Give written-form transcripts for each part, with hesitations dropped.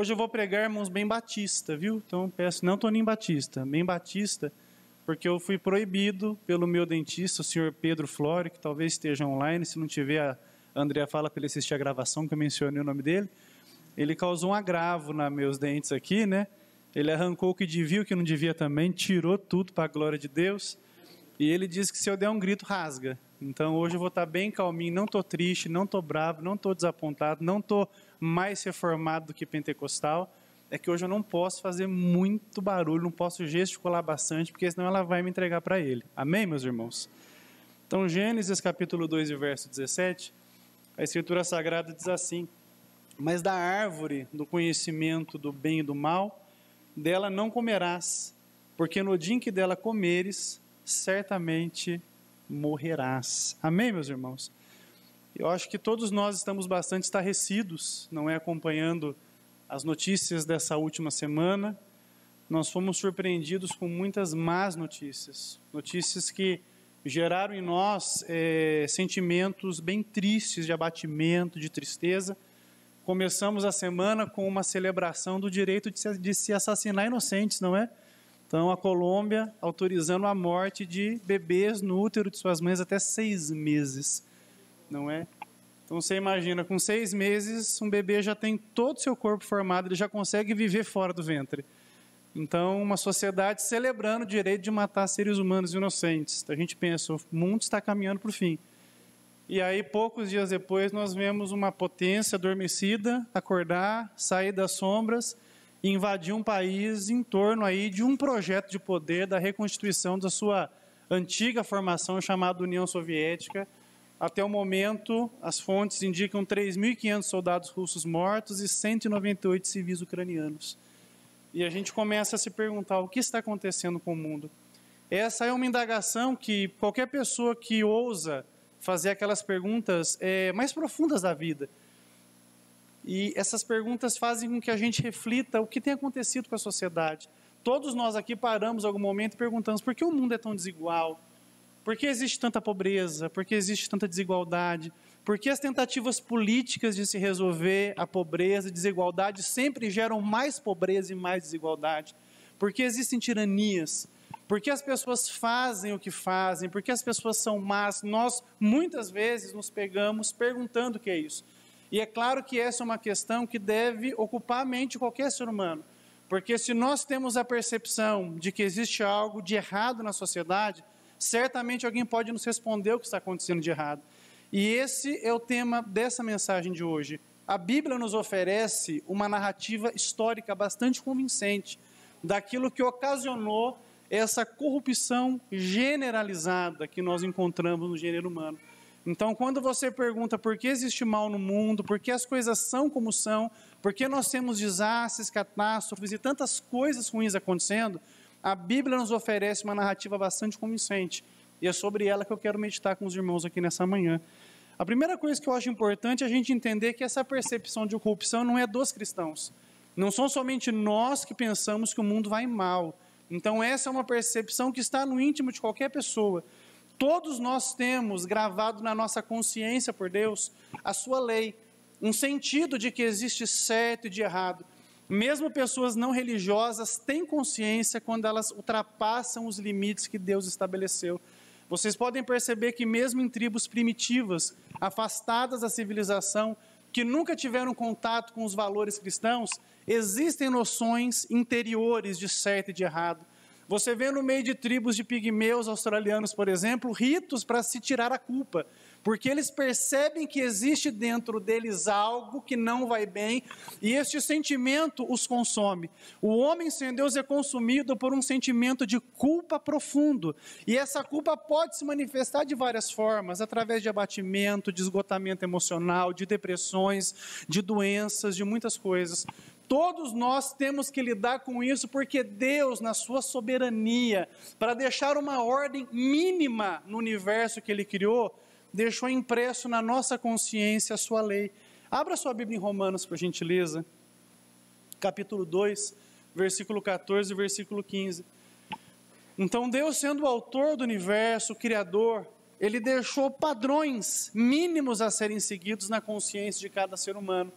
Hoje eu vou pregar, irmãos, bem batista, viu? Então eu peço, não Toninho Batista, bem batista, porque eu fui proibido pelo meu dentista, o senhor Pedro Flório, que talvez esteja online, se não tiver, a Andrea fala para ele assistir a gravação, que eu mencionei o nome dele. Ele causou um agravo nos meus dentes aqui, né? Ele arrancou o que devia, o que não devia também, tirou tudo para a glória de Deus. E ele disse que se eu der um grito, rasga. Então hoje eu vou estar bem calminho, não estou triste, não estou bravo, não estou desapontado, não estou mais reformado do que pentecostal. É que hoje eu não posso fazer muito barulho, não posso gesticular bastante, porque senão ela vai me entregar para ele. Amém, meus irmãos? Então Gênesis capítulo 2 e verso 17, a Escritura Sagrada diz assim: mas da árvore do conhecimento do bem e do mal, dela não comerás, porque no dia em que dela comeres, certamente morrerás. Amém, meus irmãos? Eu acho que todos nós estamos bastante estarrecidos, não é, acompanhando as notícias dessa última semana. Nós fomos surpreendidos com muitas más notícias, notícias que geraram em nós sentimentos bem tristes, de abatimento, de tristeza. Começamos a semana com uma celebração do direito de se assassinar inocentes, não é? Então, a Colômbia autorizando a morte de bebês no útero de suas mães até 6 meses, não é? Então, você imagina, com 6 meses, um bebê já tem todo o seu corpo formado, ele já consegue viver fora do ventre. Então, uma sociedade celebrando o direito de matar seres humanos inocentes. Então, a gente pensa, o mundo está caminhando para o fim. E aí, poucos dias depois, nós vemos uma potência adormecida acordar, sair das sombras e invadir um país em torno aí de um projeto de poder da reconstituição da sua antiga formação chamada União Soviética. Até o momento, as fontes indicam 3.500 soldados russos mortos e 198 civis ucranianos. E a gente começa a se perguntar o que está acontecendo com o mundo. Essa é uma indagação que qualquer pessoa que ousa fazer aquelas perguntas mais profundas da vida. E essas perguntas fazem com que a gente reflita o que tem acontecido com a sociedade. Todos nós aqui paramos em algum momento e perguntamos por que o mundo é tão desigual? Por que existe tanta pobreza? Por que existe tanta desigualdade? Por que as tentativas políticas de se resolver a pobreza e desigualdade sempre geram mais pobreza e mais desigualdade? Por que existem tiranias? Por que as pessoas fazem o que fazem? Por que as pessoas são más? Nós, muitas vezes, nos pegamos perguntando o que é isso. E é claro que essa é uma questão que deve ocupar a mente de qualquer ser humano. Porque se nós temos a percepção de que existe algo de errado na sociedade, certamente alguém pode nos responder o que está acontecendo de errado. E esse é o tema dessa mensagem de hoje. A Bíblia nos oferece uma narrativa histórica bastante convincente daquilo que ocasionou essa corrupção generalizada que nós encontramos no gênero humano. Então, quando você pergunta por que existe mal no mundo, por que as coisas são como são, por que nós temos desastres, catástrofes e tantas coisas ruins acontecendo, a Bíblia nos oferece uma narrativa bastante convincente. E é sobre ela que eu quero meditar com os irmãos aqui nessa manhã. A primeira coisa que eu acho importante é a gente entender que essa percepção de corrupção não é dos cristãos. Não são somente nós que pensamos que o mundo vai mal. Então essa é uma percepção que está no íntimo de qualquer pessoa. Todos nós temos gravado na nossa consciência por Deus a sua lei, um sentido de que existe certo e de errado. Mesmo pessoas não religiosas têm consciência quando elas ultrapassam os limites que Deus estabeleceu. Vocês podem perceber que mesmo em tribos primitivas, afastadas da civilização, que nunca tiveram contato com os valores cristãos, existem noções interiores de certo e de errado. Você vê no meio de tribos de pigmeus australianos, por exemplo, ritos para se tirar a culpa, porque eles percebem que existe dentro deles algo que não vai bem, e este sentimento os consome. O homem sem Deus é consumido por um sentimento de culpa profundo, e essa culpa pode se manifestar de várias formas, através de abatimento, de esgotamento emocional, de depressões, de doenças, de muitas coisas. Todos nós temos que lidar com isso, porque Deus, na sua soberania, para deixar uma ordem mínima no universo que Ele criou, deixou impresso na nossa consciência a sua lei. Abra sua Bíblia em Romanos, por gentileza, capítulo 2, versículo 14 e versículo 15. Então Deus, sendo o autor do universo, o Criador, Ele deixou padrões mínimos a serem seguidos na consciência de cada ser humano.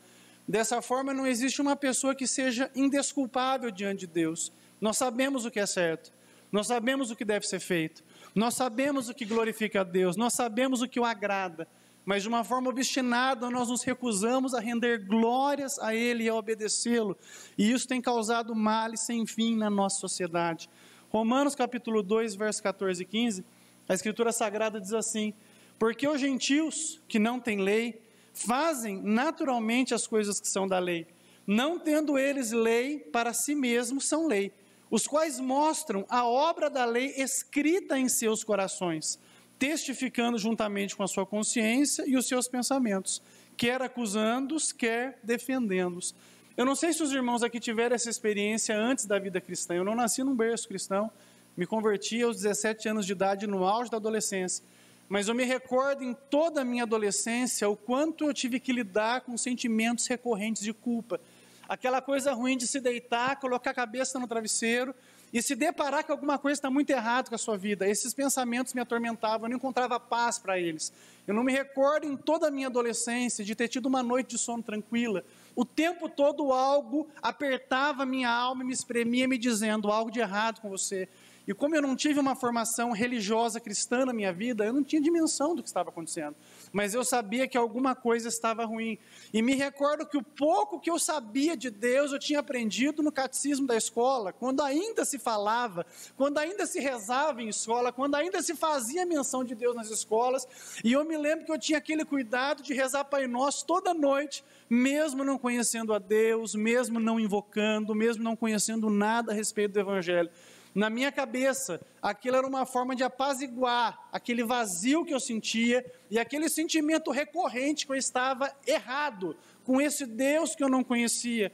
Dessa forma, não existe uma pessoa que seja indesculpável diante de Deus. Nós sabemos o que é certo, nós sabemos o que deve ser feito, nós sabemos o que glorifica a Deus, nós sabemos o que o agrada, mas de uma forma obstinada nós nos recusamos a render glórias a Ele e a obedecê-lo, e isso tem causado males sem fim na nossa sociedade. Romanos capítulo 2, versos 14 e 15, a Escritura Sagrada diz assim: porque os gentios que não têm lei fazem naturalmente as coisas que são da lei, não tendo eles lei para si mesmos, são lei, os quais mostram a obra da lei escrita em seus corações, testificando juntamente com a sua consciência e os seus pensamentos, quer acusando-os, quer defendendo-os. Eu não sei se os irmãos aqui tiveram essa experiência antes da vida cristã. Eu não nasci num berço cristão, me converti aos 17 anos de idade, no auge da adolescência. Mas eu me recordo em toda a minha adolescência o quanto eu tive que lidar com sentimentos recorrentes de culpa. Aquela coisa ruim de se deitar, colocar a cabeça no travesseiro e se deparar que alguma coisa está muito errada com a sua vida. Esses pensamentos me atormentavam, eu não encontrava paz para eles. Eu não me recordo em toda a minha adolescência de ter tido uma noite de sono tranquila. O tempo todo algo apertava minha alma e me espremia, me dizendo algo de errado com você. E como eu não tive uma formação religiosa cristã na minha vida, eu não tinha dimensão do que estava acontecendo. Mas eu sabia que alguma coisa estava ruim. E me recordo que o pouco que eu sabia de Deus, eu tinha aprendido no catecismo da escola, quando ainda se falava, quando ainda se rezava em escola, quando ainda se fazia menção de Deus nas escolas. E eu me lembro que eu tinha aquele cuidado de rezar Pai Nosso toda noite, mesmo não conhecendo a Deus, mesmo não invocando, mesmo não conhecendo nada a respeito do Evangelho. Na minha cabeça, aquilo era uma forma de apaziguar aquele vazio que eu sentia e aquele sentimento recorrente que eu estava errado com esse Deus que eu não conhecia.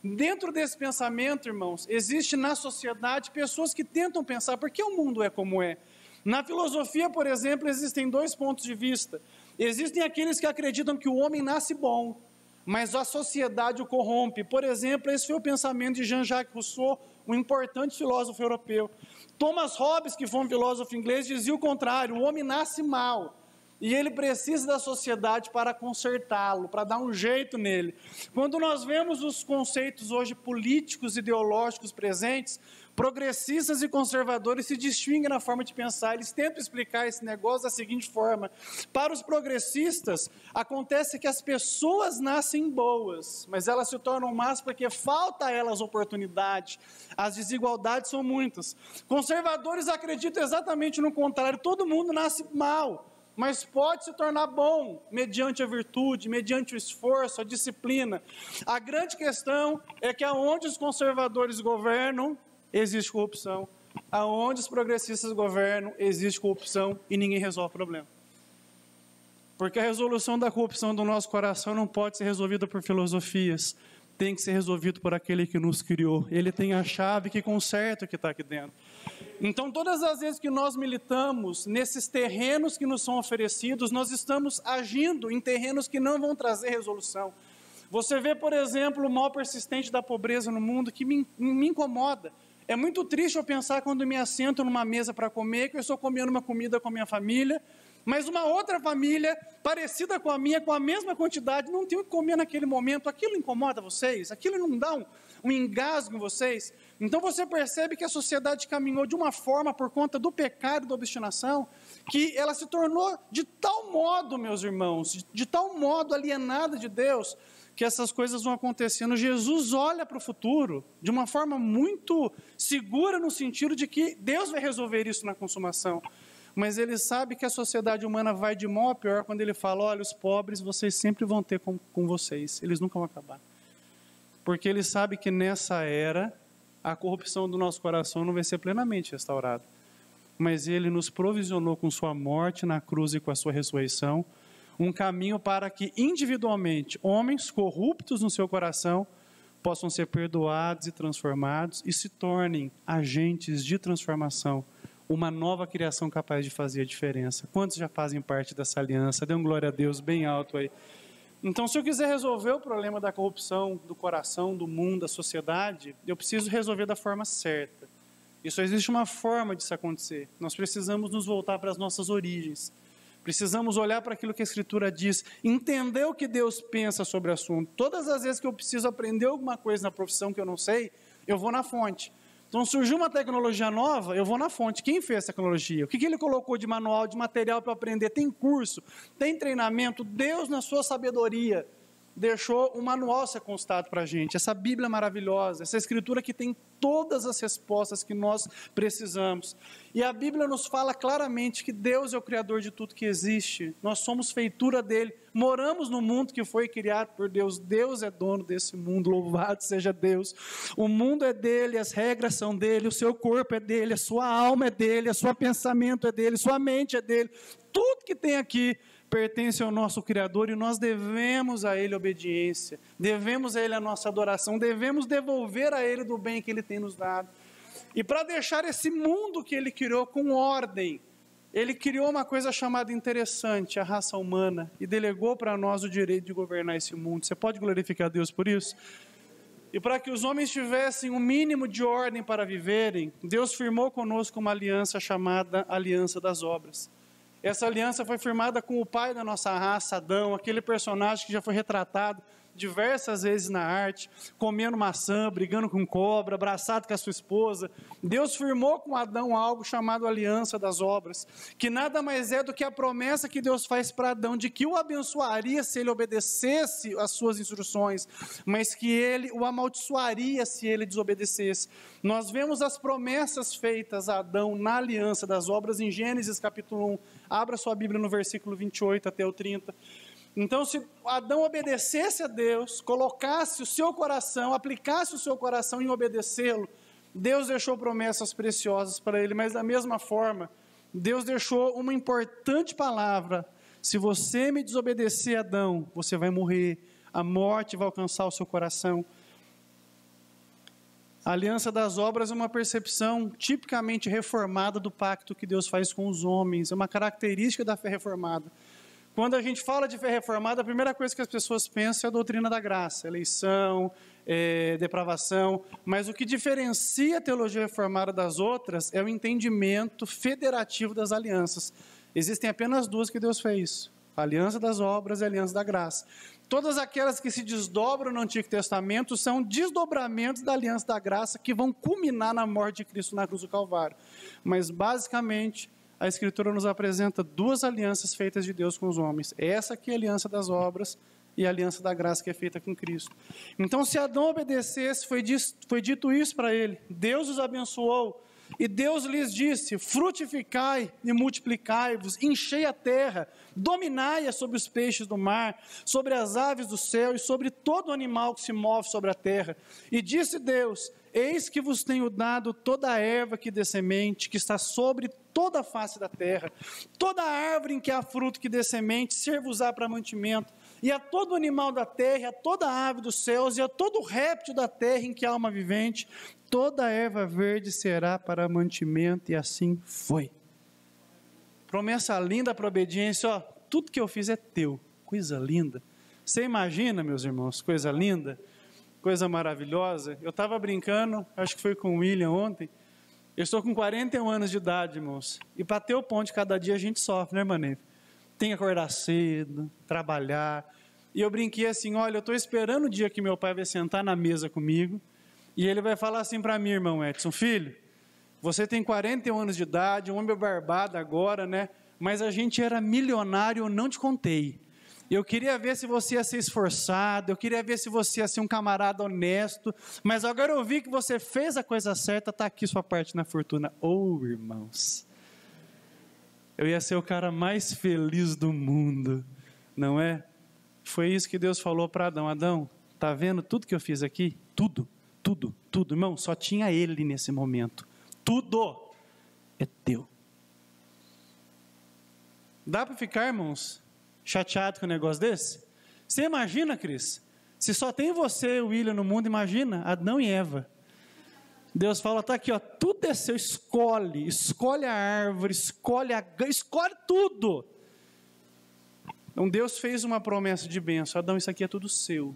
Dentro desse pensamento, irmãos, existe na sociedade pessoas que tentam pensar por que o mundo é como é. Na filosofia, por exemplo, existem dois pontos de vista. Existem aqueles que acreditam que o homem nasce bom, mas a sociedade o corrompe. Por exemplo, esse foi o pensamento de Jean-Jacques Rousseau, um importante filósofo europeu. Thomas Hobbes, que foi um filósofo inglês, dizia o contrário: o homem nasce mal e ele precisa da sociedade para consertá-lo, para dar um jeito nele. Quando nós vemos os conceitos hoje políticos, ideológicos presentes, progressistas e conservadores se distinguem na forma de pensar. Eles tentam explicar esse negócio da seguinte forma: para os progressistas, acontece que as pessoas nascem boas, mas elas se tornam más porque falta a elas oportunidade, as desigualdades são muitas. Conservadores acreditam exatamente no contrário: todo mundo nasce mal, mas pode se tornar bom mediante a virtude, mediante o esforço, a disciplina. A grande questão é que aonde os conservadores governam, existe corrupção. Aonde os progressistas governam, existe corrupção e ninguém resolve o problema. Porque a resolução da corrupção do nosso coração não pode ser resolvida por filosofias, tem que ser resolvido por aquele que nos criou. Ele tem a chave que conserta o que está aqui dentro. Então, todas as vezes que nós militamos nesses terrenos que nos são oferecidos, nós estamos agindo em terrenos que não vão trazer resolução. Você vê, por exemplo, o mal persistente da pobreza no mundo, que me incomoda. É muito triste eu pensar quando me assento numa mesa para comer, que eu estou comendo uma comida com a minha família, mas uma outra família, parecida com a minha, com a mesma quantidade, não tem o que comer naquele momento. Aquilo incomoda vocês? Aquilo não dá um engasgo em vocês? Então você percebe que a sociedade caminhou de uma forma, por conta do pecado e da obstinação, que ela se tornou de tal modo, meus irmãos, de tal modo alienada de Deus, que essas coisas vão acontecendo. Jesus olha para o futuro de uma forma muito segura, no sentido de que Deus vai resolver isso na consumação. Mas ele sabe que a sociedade humana vai de mal a pior quando ele fala: olha, os pobres vocês sempre vão ter com vocês, eles nunca vão acabar. Porque ele sabe que nessa era, a corrupção do nosso coração não vai ser plenamente restaurada. Mas ele nos provisionou com sua morte na cruz e com a sua ressurreição, um caminho para que individualmente, homens corruptos no seu coração, possam ser perdoados e transformados e se tornem agentes de transformação, uma nova criação capaz de fazer a diferença. Quantos já fazem parte dessa aliança? Dê um glória a Deus bem alto aí. Então, se eu quiser resolver o problema da corrupção do coração, do mundo, da sociedade, eu preciso resolver da forma certa. E só existe uma forma disso acontecer. Nós precisamos nos voltar para as nossas origens. Precisamos olhar para aquilo que a Escritura diz, entender o que Deus pensa sobre o assunto. Todas as vezes que eu preciso aprender alguma coisa na profissão que eu não sei, eu vou na fonte. Então, surgiu uma tecnologia nova, eu vou na fonte. Quem fez a tecnologia? O que ele colocou de manual, de material para aprender? Tem curso, tem treinamento. Deus, na sua sabedoria, deixou um manual ser constado para a gente. Essa Bíblia maravilhosa, essa Escritura que tem todas as respostas que nós precisamos. E a Bíblia nos fala claramente que Deus é o Criador de tudo que existe. Nós somos feitura dEle. Moramos no mundo que foi criado por Deus. Deus é dono desse mundo, louvado seja Deus. O mundo é dEle, as regras são dEle, o seu corpo é dEle, a sua alma é dEle, o seu pensamento é dEle, sua mente é dEle. Tudo que tem aqui pertence ao nosso Criador e nós devemos a Ele obediência, devemos a Ele a nossa adoração, devemos devolver a Ele do bem que Ele tem nos dado. E para deixar esse mundo que Ele criou com ordem, Ele criou uma coisa chamada interessante, a raça humana, e delegou para nós o direito de governar esse mundo. Você pode glorificar a Deus por isso? E para que os homens tivessem um mínimo de ordem para viverem, Deus firmou conosco uma aliança chamada Aliança das Obras. Essa aliança foi firmada com o pai da nossa raça, Adão, aquele personagem que já foi retratado diversas vezes na arte, comendo maçã, brigando com cobra, abraçado com a sua esposa. Deus firmou com Adão algo chamado Aliança das Obras, que nada mais é do que a promessa que Deus faz para Adão, de que o abençoaria se ele obedecesse às suas instruções, mas que ele o amaldiçoaria se ele desobedecesse. Nós vemos as promessas feitas a Adão na Aliança das Obras em Gênesis capítulo 1. Abra sua Bíblia no versículo 28 até o 30. Então, se Adão obedecesse a Deus, colocasse o seu coração, aplicasse o seu coração em obedecê-lo, Deus deixou promessas preciosas para ele, mas da mesma forma, Deus deixou uma importante palavra: se você me desobedecer, Adão, você vai morrer, a morte vai alcançar o seu coração. A aliança das obras é uma percepção tipicamente reformada do pacto que Deus faz com os homens, é uma característica da fé reformada. Quando a gente fala de fé reformada, a primeira coisa que as pessoas pensam é a doutrina da graça, eleição, depravação, mas o que diferencia a teologia reformada das outras é o entendimento federativo das alianças. Existem apenas duas que Deus fez: a aliança das obras e a aliança da graça. Todas aquelas que se desdobram no Antigo Testamento são desdobramentos da aliança da graça que vão culminar na morte de Cristo na cruz do Calvário. Mas basicamente a Escritura nos apresenta duas alianças feitas de Deus com os homens. Essa aqui é a aliança das obras e a aliança da graça que é feita com Cristo. Então, se Adão obedecesse, foi dito isso para ele. Deus os abençoou e Deus lhes disse: frutificai e multiplicai-vos, enchei a terra, dominai-a sobre os peixes do mar, sobre as aves do céu e sobre todo animal que se move sobre a terra. E disse Deus: eis que vos tenho dado toda a erva que dê semente, que está sobre toda a face da terra, toda árvore em que há fruto que dê semente, ser-vos-á para mantimento, e a todo animal da terra, e a toda ave dos céus, e a todo réptil da terra em que há alma vivente, toda erva verde será para mantimento, e assim foi. Promessa linda para obediência, ó, tudo que eu fiz é teu, coisa linda. Você imagina, meus irmãos, coisa linda, coisa maravilhosa. Eu estava brincando, acho que foi com o William ontem. Eu estou com 41 anos de idade, irmãos, e para ter o pão de cada dia a gente sofre, né, irmã? Tem que acordar cedo, trabalhar. E eu brinquei assim: olha, eu estou esperando o dia que meu pai vai sentar na mesa comigo e ele vai falar assim para mim, irmão Edson: filho, você tem 41 anos de idade, um homem barbado agora, né? Mas a gente era milionário, eu não te contei. Eu queria ver se você ia ser esforçado, eu queria ver se você ia ser um camarada honesto, mas agora eu vi que você fez a coisa certa, está aqui sua parte na fortuna. Oh, irmãos, eu ia ser o cara mais feliz do mundo, não é? Foi isso que Deus falou para Adão: Adão, está vendo tudo que eu fiz aqui? Tudo, irmão, só tinha ele nesse momento, tudo é teu. Dá para ficar, irmãos, chateado com um negócio desse? Você imagina, Cris, se só tem você e o William no mundo, imagina Adão e Eva. Deus fala: está aqui, ó, tudo é seu, escolhe a árvore, escolhe tudo. Então Deus fez uma promessa de bênção: Adão, isso aqui é tudo seu,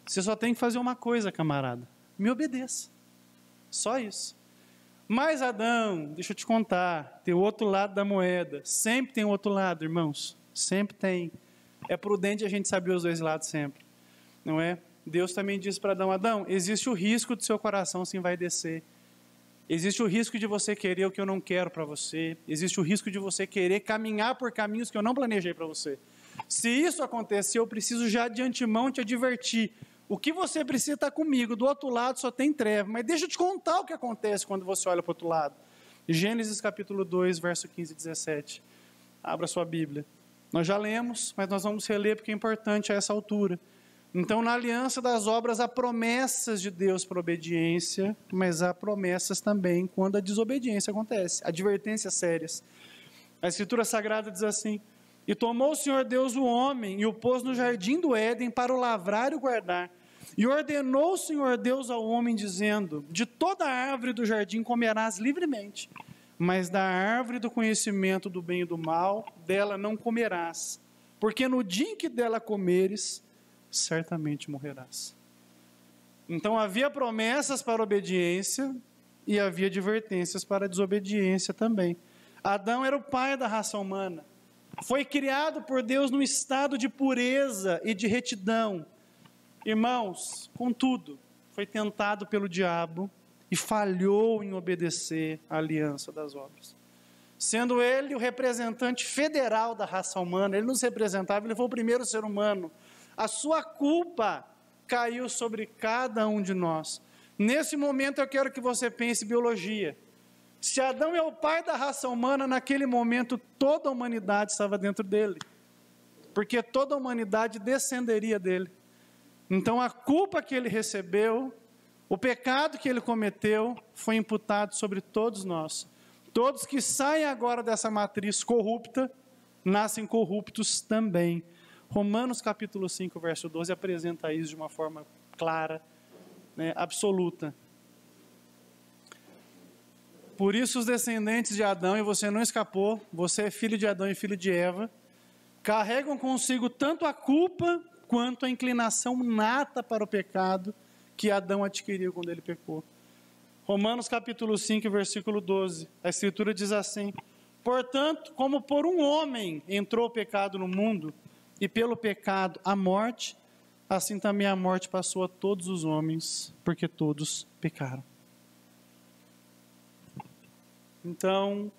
você só tem que fazer uma coisa, camarada, me obedeça, só isso. Mas Adão, deixa eu te contar, tem o outro lado da moeda. Sempre tem o outro lado, irmãos. Sempre tem. É prudente a gente saber os dois lados sempre. Não é? Deus também disse para Adão, Adão, existe o risco do seu coração se envaidecer. Existe o risco de você querer o que eu não quero para você. Existe o risco de você querer caminhar por caminhos que eu não planejei para você. Se isso acontecer, eu preciso já de antemão te advertir. O que você precisa estar comigo, do outro lado só tem treva. Mas deixa eu te contar o que acontece quando você olha para o outro lado. Gênesis capítulo 2, verso 15 e 17. Abra sua Bíblia. Nós já lemos, mas nós vamos reler porque é importante a essa altura. Então, na aliança das obras, há promessas de Deus para obediência, mas há promessas também quando a desobediência acontece, advertências sérias. A Escritura Sagrada diz assim, e tomou o Senhor Deus o homem e o pôs no jardim do Éden para o lavrar e o guardar. E ordenou o Senhor Deus ao homem, dizendo, de toda árvore do jardim comerás livremente, mas da árvore do conhecimento do bem e do mal, dela não comerás, porque no dia em que dela comeres, certamente morrerás. Então havia promessas para a obediência e havia advertências para a desobediência também. Adão era o pai da raça humana. Foi criado por Deus num estado de pureza e de retidão. Irmãos, contudo, foi tentado pelo diabo e falhou em obedecer à aliança das obras. Sendo ele o representante federal da raça humana, ele nos representava, ele foi o primeiro ser humano. A sua culpa caiu sobre cada um de nós. Nesse momento eu quero que você pense biologia. Se Adão é o pai da raça humana, naquele momento toda a humanidade estava dentro dele. Porque toda a humanidade descenderia dele. Então a culpa que ele recebeu, o pecado que ele cometeu, foi imputado sobre todos nós. Todos que saem agora dessa matriz corrupta, nascem corruptos também. Romanos capítulo 5, verso 12, apresenta isso de uma forma clara, absoluta. Por isso os descendentes de Adão, e você não escapou, você é filho de Adão e filho de Eva, carregam consigo tanto a culpa quanto a inclinação nata para o pecado que Adão adquiriu quando ele pecou. Romanos capítulo 5, versículo 12, a Escritura diz assim, portanto, como por um homem entrou o pecado no mundo, e pelo pecado a morte, assim também a morte passou a todos os homens, porque todos pecaram. Então,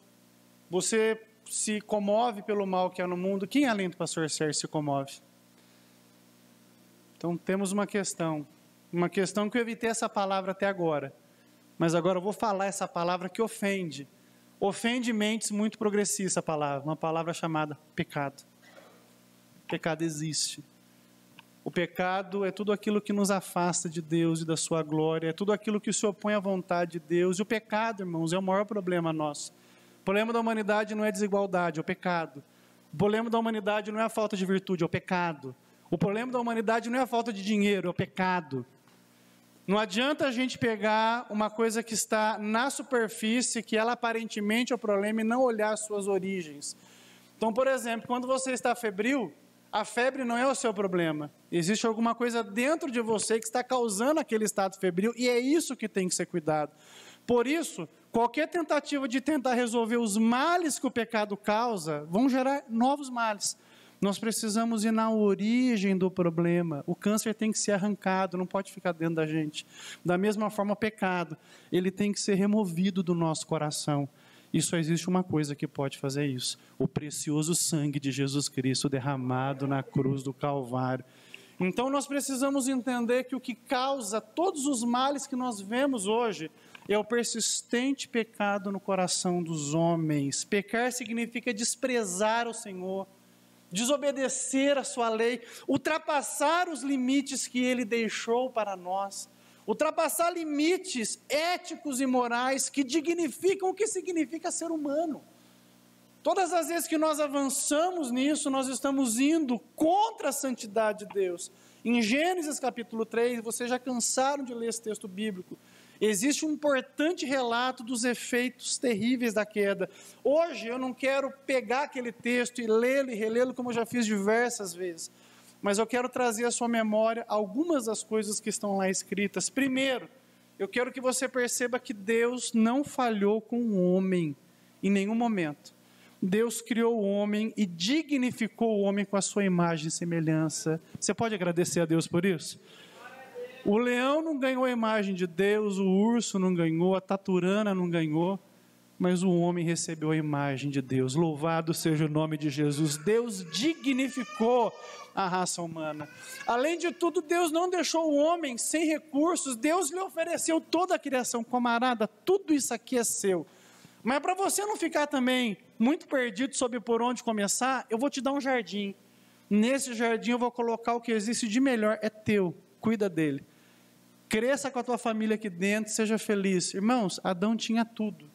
você se comove pelo mal que há no mundo. Quem além do pastor Sérgio se comove? Então temos uma questão que eu evitei essa palavra até agora, mas agora eu vou falar essa palavra que ofende mentes muito progressistas, a palavra, uma palavra chamada pecado. O pecado existe. O pecado é tudo aquilo que nos afasta de Deus e da sua glória, é tudo aquilo que se opõe à vontade de Deus, e o pecado, irmãos, é o maior problema nosso. O problema da humanidade não é a desigualdade, é o pecado. O problema da humanidade não é a falta de virtude, é o pecado. O problema da humanidade não é a falta de dinheiro, é o pecado. Não adianta a gente pegar uma coisa que está na superfície, que ela aparentemente é o problema, e não olhar as suas origens. Então, por exemplo, quando você está febril, a febre não é o seu problema. Existe alguma coisa dentro de você que está causando aquele estado febril, e é isso que tem que ser cuidado. Por isso, qualquer tentativa de tentar resolver os males que o pecado causa, vão gerar novos males. Nós precisamos ir na origem do problema. O câncer tem que ser arrancado, não pode ficar dentro da gente. Da mesma forma, o pecado, ele tem que ser removido do nosso coração. E só existe uma coisa que pode fazer isso: o precioso sangue de Jesus Cristo derramado na cruz do Calvário. Então nós precisamos entender que o que causa todos os males que nós vemos hoje é o persistente pecado no coração dos homens. Pecar significa desprezar o Senhor, desobedecer a sua lei, ultrapassar os limites que Ele deixou para nós, ultrapassar limites éticos e morais que dignificam o que significa ser humano. Todas as vezes que nós avançamos nisso, nós estamos indo contra a santidade de Deus. Em Gênesis capítulo 3, vocês já cansaram de ler esse texto bíblico, existe um importante relato dos efeitos terríveis da queda. Hoje eu não quero pegar aquele texto e lê-lo e relê-lo como eu já fiz diversas vezes, mas eu quero trazer à sua memória algumas das coisas que estão lá escritas. Primeiro, eu quero que você perceba que Deus não falhou com o homem em nenhum momento. Deus criou o homem e dignificou o homem com a sua imagem e semelhança. Você pode agradecer a Deus por isso? O leão não ganhou a imagem de Deus, o urso não ganhou, a taturana não ganhou, mas o homem recebeu a imagem de Deus. Louvado seja o nome de Jesus. Deus dignificou a raça humana. Além de tudo, Deus não deixou o homem sem recursos. Deus lhe ofereceu toda a criação. Camarada, tudo isso aqui é seu. Mas para você não ficar também muito perdido sobre por onde começar, eu vou te dar um jardim. Nesse jardim eu vou colocar o que existe de melhor, é teu, cuida dele. Cresça com a tua família aqui dentro, seja feliz. Irmãos, Adão tinha tudo.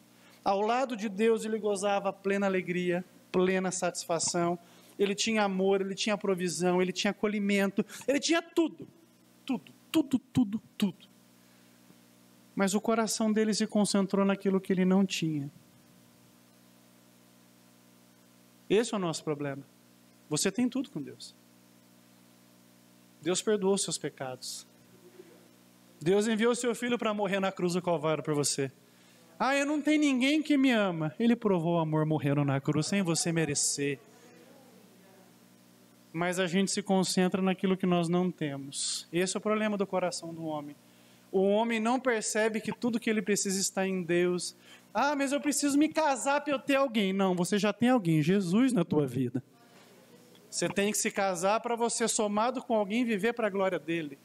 Ao lado de Deus ele gozava plena alegria, plena satisfação. Ele tinha amor, ele tinha provisão, ele tinha acolhimento, ele tinha tudo. Tudo. Mas o coração dele se concentrou naquilo que ele não tinha. Esse é o nosso problema. Você tem tudo com Deus. Deus perdoou os seus pecados. Deus enviou o seu filho para morrer na cruz do Calvário por você. Eu não tenho ninguém que me ama. Ele provou o amor morrendo na cruz sem você merecer. Mas a gente se concentra naquilo que nós não temos. Esse é o problema do coração do homem. O homem não percebe que tudo que ele precisa está em Deus. Mas eu preciso me casar para eu ter alguém. Não, você já tem alguém, Jesus na tua vida. Você tem que se casar para você, somado com alguém, viver para a glória dele.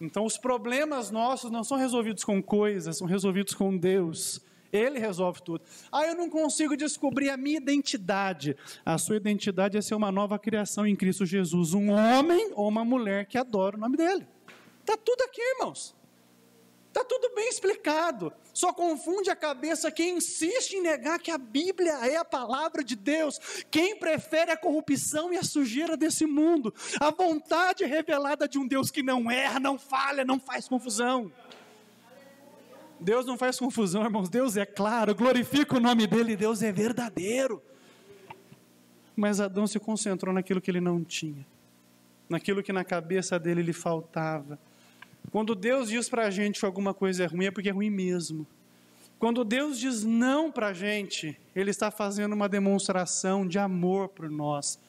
Então os problemas nossos não são resolvidos com coisas, são resolvidos com Deus. Ele resolve tudo. Eu não consigo descobrir a minha identidade. A sua identidade é ser uma nova criação em Cristo Jesus. Um homem ou uma mulher que adora o nome dele. Está tudo aqui, irmãos. Está tudo bem explicado. Só confunde a cabeça quem insiste em negar que a Bíblia é a palavra de Deus. Quem prefere a corrupção e a sujeira desse mundo. A vontade revelada de um Deus que não erra, não falha, não faz confusão. Deus não faz confusão, irmãos. Deus é claro, glorifica o nome dele. Deus é verdadeiro. Mas Adão se concentrou naquilo que ele não tinha. Naquilo que na cabeça dele lhe faltava. Quando Deus diz para a gente que alguma coisa é ruim, é porque é ruim mesmo. Quando Deus diz não para a gente, Ele está fazendo uma demonstração de amor por nós.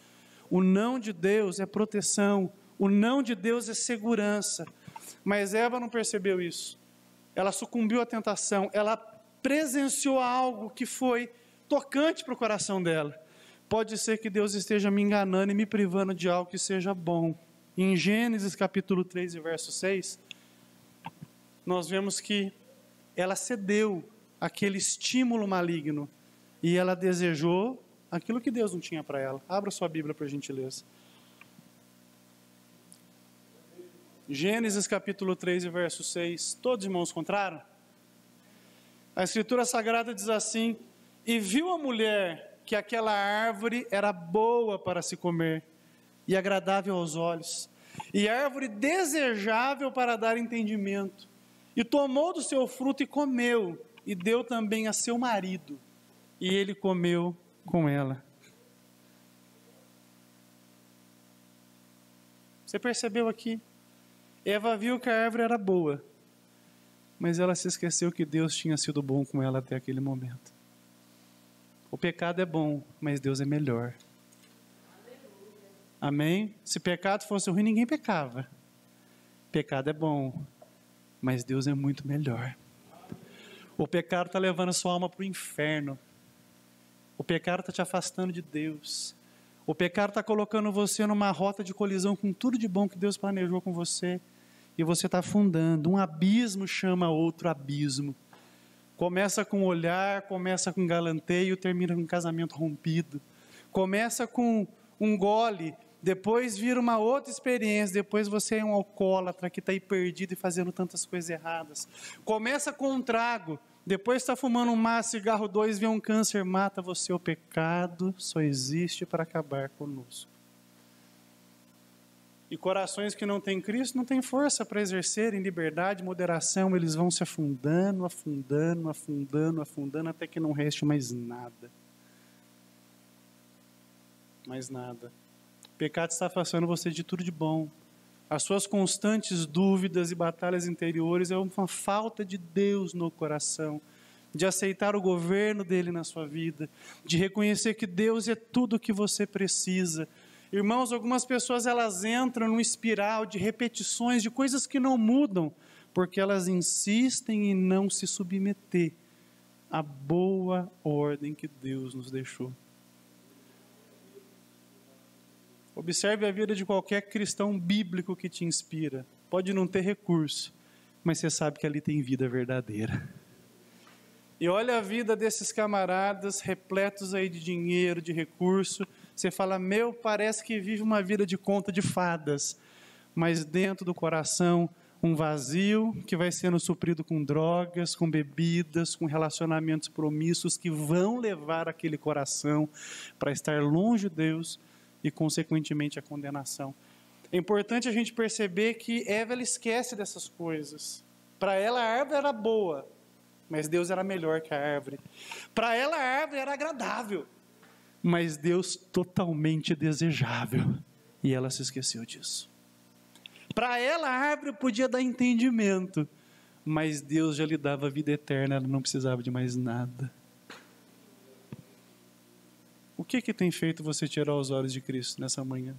O não de Deus é proteção, o não de Deus é segurança. Mas Eva não percebeu isso. Ela sucumbiu à tentação, ela presenciou algo que foi tocante para o coração dela. Pode ser que Deus esteja me enganando e me privando de algo que seja bom. Em Gênesis capítulo 3 e verso 6, nós vemos que ela cedeu àquele estímulo maligno e ela desejou aquilo que Deus não tinha para ela. Abra sua Bíblia por gentileza. Gênesis capítulo 3 e verso 6. Todos os irmãos encontraram? A Escritura Sagrada diz assim: e viu a mulher que aquela árvore era boa para se comer e agradável aos olhos, e árvore desejável para dar entendimento, e tomou do seu fruto e comeu, e deu também a seu marido, e ele comeu com ela. Você percebeu aqui? Eva viu que a árvore era boa, mas ela se esqueceu que Deus tinha sido bom com ela até aquele momento. O pecado é bom, mas Deus é melhor. Amém? Se pecado fosse ruim, ninguém pecava. Pecado é bom, mas Deus é muito melhor. O pecado está levando a sua alma para o inferno. O pecado está te afastando de Deus. O pecado está colocando você numa rota de colisão com tudo de bom que Deus planejou com você. E você está afundando. Um abismo chama outro abismo. Começa com olhar, começa com galanteio, termina com um casamento rompido. Começa com um gole, depois vira uma outra experiência, depois você é um alcoólatra que está aí perdido e fazendo tantas coisas erradas. Começa com um trago, depois está fumando um maço, cigarro 2, vê um câncer, mata você. O pecado só existe para acabar conosco. E corações que não têm Cristo não têm força para exercerem liberdade, moderação, eles vão se afundando, afundando, afundando, afundando, até que não reste mais nada. Mais nada. O pecado está afastando você de tudo de bom. As suas constantes dúvidas e batalhas interiores é uma falta de Deus no coração, de aceitar o governo dele na sua vida, de reconhecer que Deus é tudo o que você precisa. Irmãos, algumas pessoas elas entram num espiral de repetições de coisas que não mudam, porque elas insistem em não se submeter à boa ordem que Deus nos deixou. Observe a vida de qualquer cristão bíblico que te inspira. Pode não ter recurso, mas você sabe que ali tem vida verdadeira. E olha a vida desses camaradas repletos aí de dinheiro, de recurso. Você fala, parece que vive uma vida de conta de fadas. Mas dentro do coração, um vazio que vai sendo suprido com drogas, com bebidas, com relacionamentos promíscuos que vão levar aquele coração para estar longe de Deus e, consequentemente, a condenação. É importante a gente perceber que Eva ela esquece dessas coisas. Para ela, a árvore era boa, mas Deus era melhor que a árvore. Para ela, a árvore era agradável, mas Deus totalmente desejável. E ela se esqueceu disso. Para ela, a árvore podia dar entendimento, mas Deus já lhe dava vida eterna, ela não precisava de mais nada. O que tem feito você tirar os olhos de Cristo nessa manhã?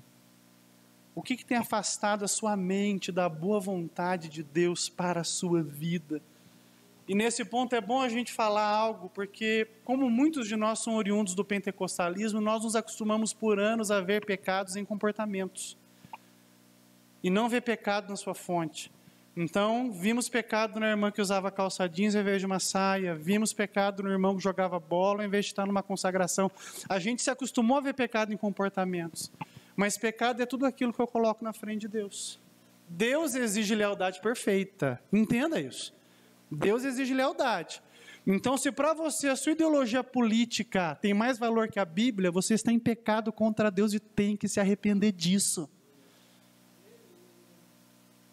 O que tem afastado a sua mente da boa vontade de Deus para a sua vida? E nesse ponto é bom a gente falar algo, porque como muitos de nós são oriundos do pentecostalismo, nós nos acostumamos por anos a ver pecados em comportamentos. E não ver pecado na sua fonte. Então, vimos pecado na irmã que usava calça jeans ao invés de uma saia, vimos pecado no irmão que jogava bola ao invés de estar numa consagração. A gente se acostumou a ver pecado em comportamentos, mas pecado é tudo aquilo que eu coloco na frente de Deus. Deus exige lealdade perfeita, entenda isso. Deus exige lealdade. Então, se para você a sua ideologia política tem mais valor que a Bíblia, você está em pecado contra Deus e tem que se arrepender disso.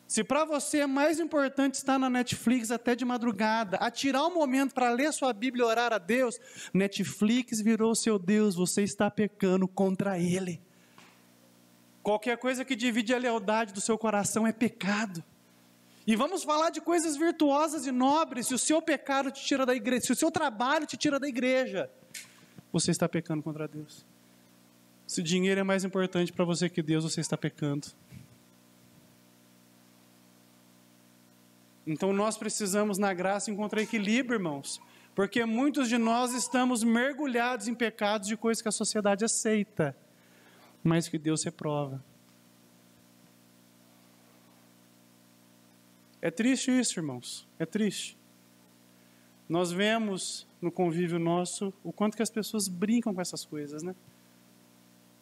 Se para você é mais importante estar na Netflix até de madrugada, a tirar um momento para ler sua Bíblia e orar a Deus, Netflix virou seu Deus, você está pecando contra Ele. Qualquer coisa que divide a lealdade do seu coração é pecado. E vamos falar de coisas virtuosas e nobres. Se o seu pecado te tira da igreja, se o seu trabalho te tira da igreja, você está pecando contra Deus. Se o dinheiro é mais importante para você que Deus, você está pecando. Então nós precisamos na graça encontrar equilíbrio, irmãos, porque muitos de nós estamos mergulhados em pecados de coisas que a sociedade aceita, mas que Deus reprova. É triste isso, irmãos, é triste. Nós vemos no convívio nosso o quanto que as pessoas brincam com essas coisas, né?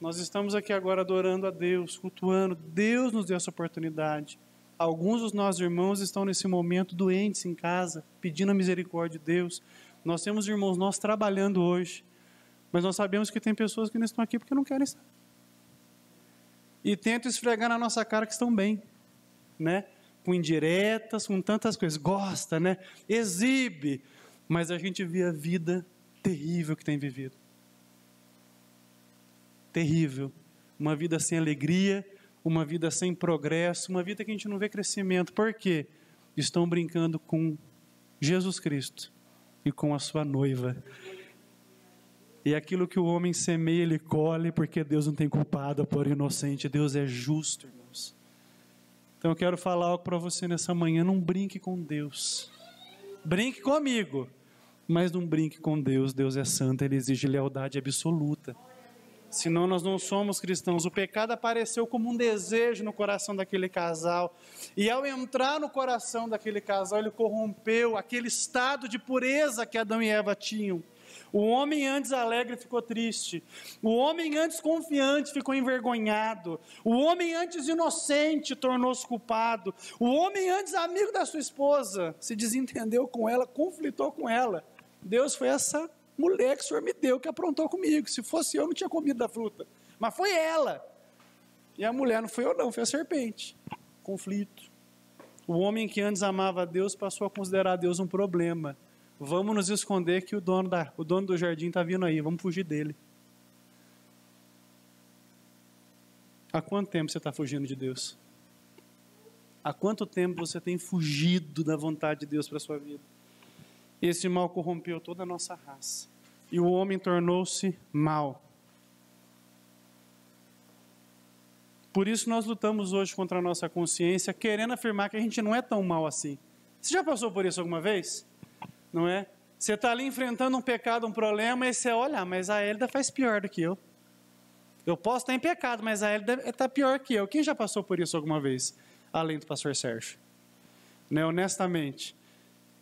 Nós estamos aqui agora adorando a Deus, cultuando, Deus nos deu essa oportunidade. Alguns dos nossos irmãos estão nesse momento doentes em casa, pedindo a misericórdia de Deus. Nós temos irmãos nossos trabalhando hoje, mas nós sabemos que tem pessoas que não estão aqui porque não querem estar. E tentam esfregar na nossa cara que estão bem, né? Com indiretas, com tantas coisas. Gosta, né? Exibe. Mas a gente vê a vida terrível que tem vivido. Terrível. Uma vida sem alegria, uma vida sem progresso, uma vida que a gente não vê crescimento. Por quê? Estão brincando com Jesus Cristo e com a sua noiva. E aquilo que o homem semeia, ele colhe, porque Deus não tem culpado por inocente. Deus é justo, irmãos. Então eu quero falar algo para você nessa manhã. Não brinque com Deus. Brinque comigo, mas não brinque com Deus. Deus é santo, Ele exige lealdade absoluta. Senão nós não somos cristãos. O pecado apareceu como um desejo no coração daquele casal. E ao entrar no coração daquele casal, ele corrompeu aquele estado de pureza que Adão e Eva tinham. O homem antes alegre ficou triste. O homem antes confiante ficou envergonhado. O homem antes inocente tornou-se culpado. O homem antes amigo da sua esposa se desentendeu com ela, conflitou com ela. Deus foi essa mulher que o Senhor me deu, que aprontou comigo. Se fosse eu, não tinha comido da fruta. Mas foi ela. E a mulher não foi eu não, foi a serpente. Conflito. O homem que antes amava a Deus passou a considerar Deus um problema. Vamos nos esconder que o dono do jardim está vindo aí, vamos fugir dele. Há quanto tempo você está fugindo de Deus? Há quanto tempo você tem fugido da vontade de Deus para a sua vida? Esse mal corrompeu toda a nossa raça. E o homem tornou-se mal. Por isso nós lutamos hoje contra a nossa consciência, querendo afirmar que a gente não é tão mal assim. Você já passou por isso alguma vez? Não é? Você está ali enfrentando um pecado, um problema, e você olha, mas a Hélida faz pior do que eu. Eu posso estar em pecado, mas a Hélida está pior que eu. Quem já passou por isso alguma vez? Além do pastor Sérgio. Né? Honestamente.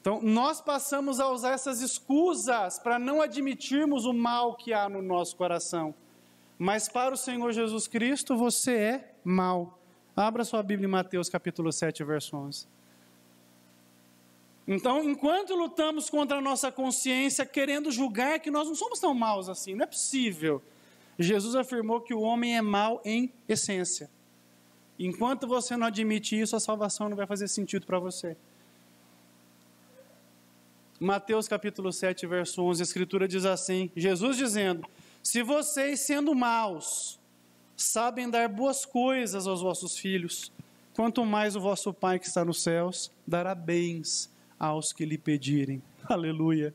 Então, nós passamos a usar essas escusas para não admitirmos o mal que há no nosso coração. Mas para o Senhor Jesus Cristo, você é mal. Abra sua Bíblia em Mateus capítulo 7, verso 11. Então, enquanto lutamos contra a nossa consciência, querendo julgar que nós não somos tão maus assim, não é possível. Jesus afirmou que o homem é mau em essência. Enquanto você não admite isso, a salvação não vai fazer sentido para você. Mateus capítulo 7, verso 11, a Escritura diz assim, Jesus dizendo, se vocês, sendo maus, sabem dar boas coisas aos vossos filhos, quanto mais o vosso Pai que está nos céus dará bens aos que lhe pedirem. Aleluia.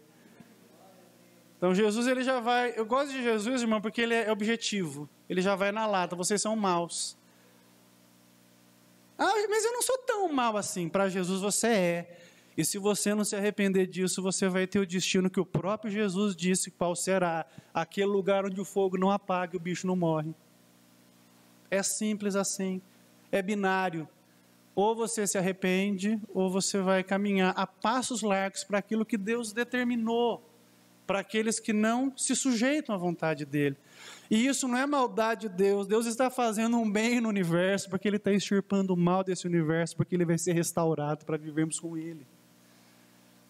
Então Jesus, ele já vai, eu gosto de Jesus, irmão, porque ele é objetivo, ele já vai na lata, vocês são maus. Ah, mas eu não sou tão mal assim. Para Jesus você é. E se você não se arrepender disso, você vai ter o destino que o próprio Jesus disse qual será. Aquele lugar onde o fogo não apaga e o bicho não morre. É simples assim. É binário. Ou você se arrepende, ou você vai caminhar a passos largos para aquilo que Deus determinou. Para aqueles que não se sujeitam à vontade dele. E isso não é maldade de Deus. Deus está fazendo um bem no universo, porque ele está extirpando o mal desse universo, porque ele vai ser restaurado para vivermos com ele.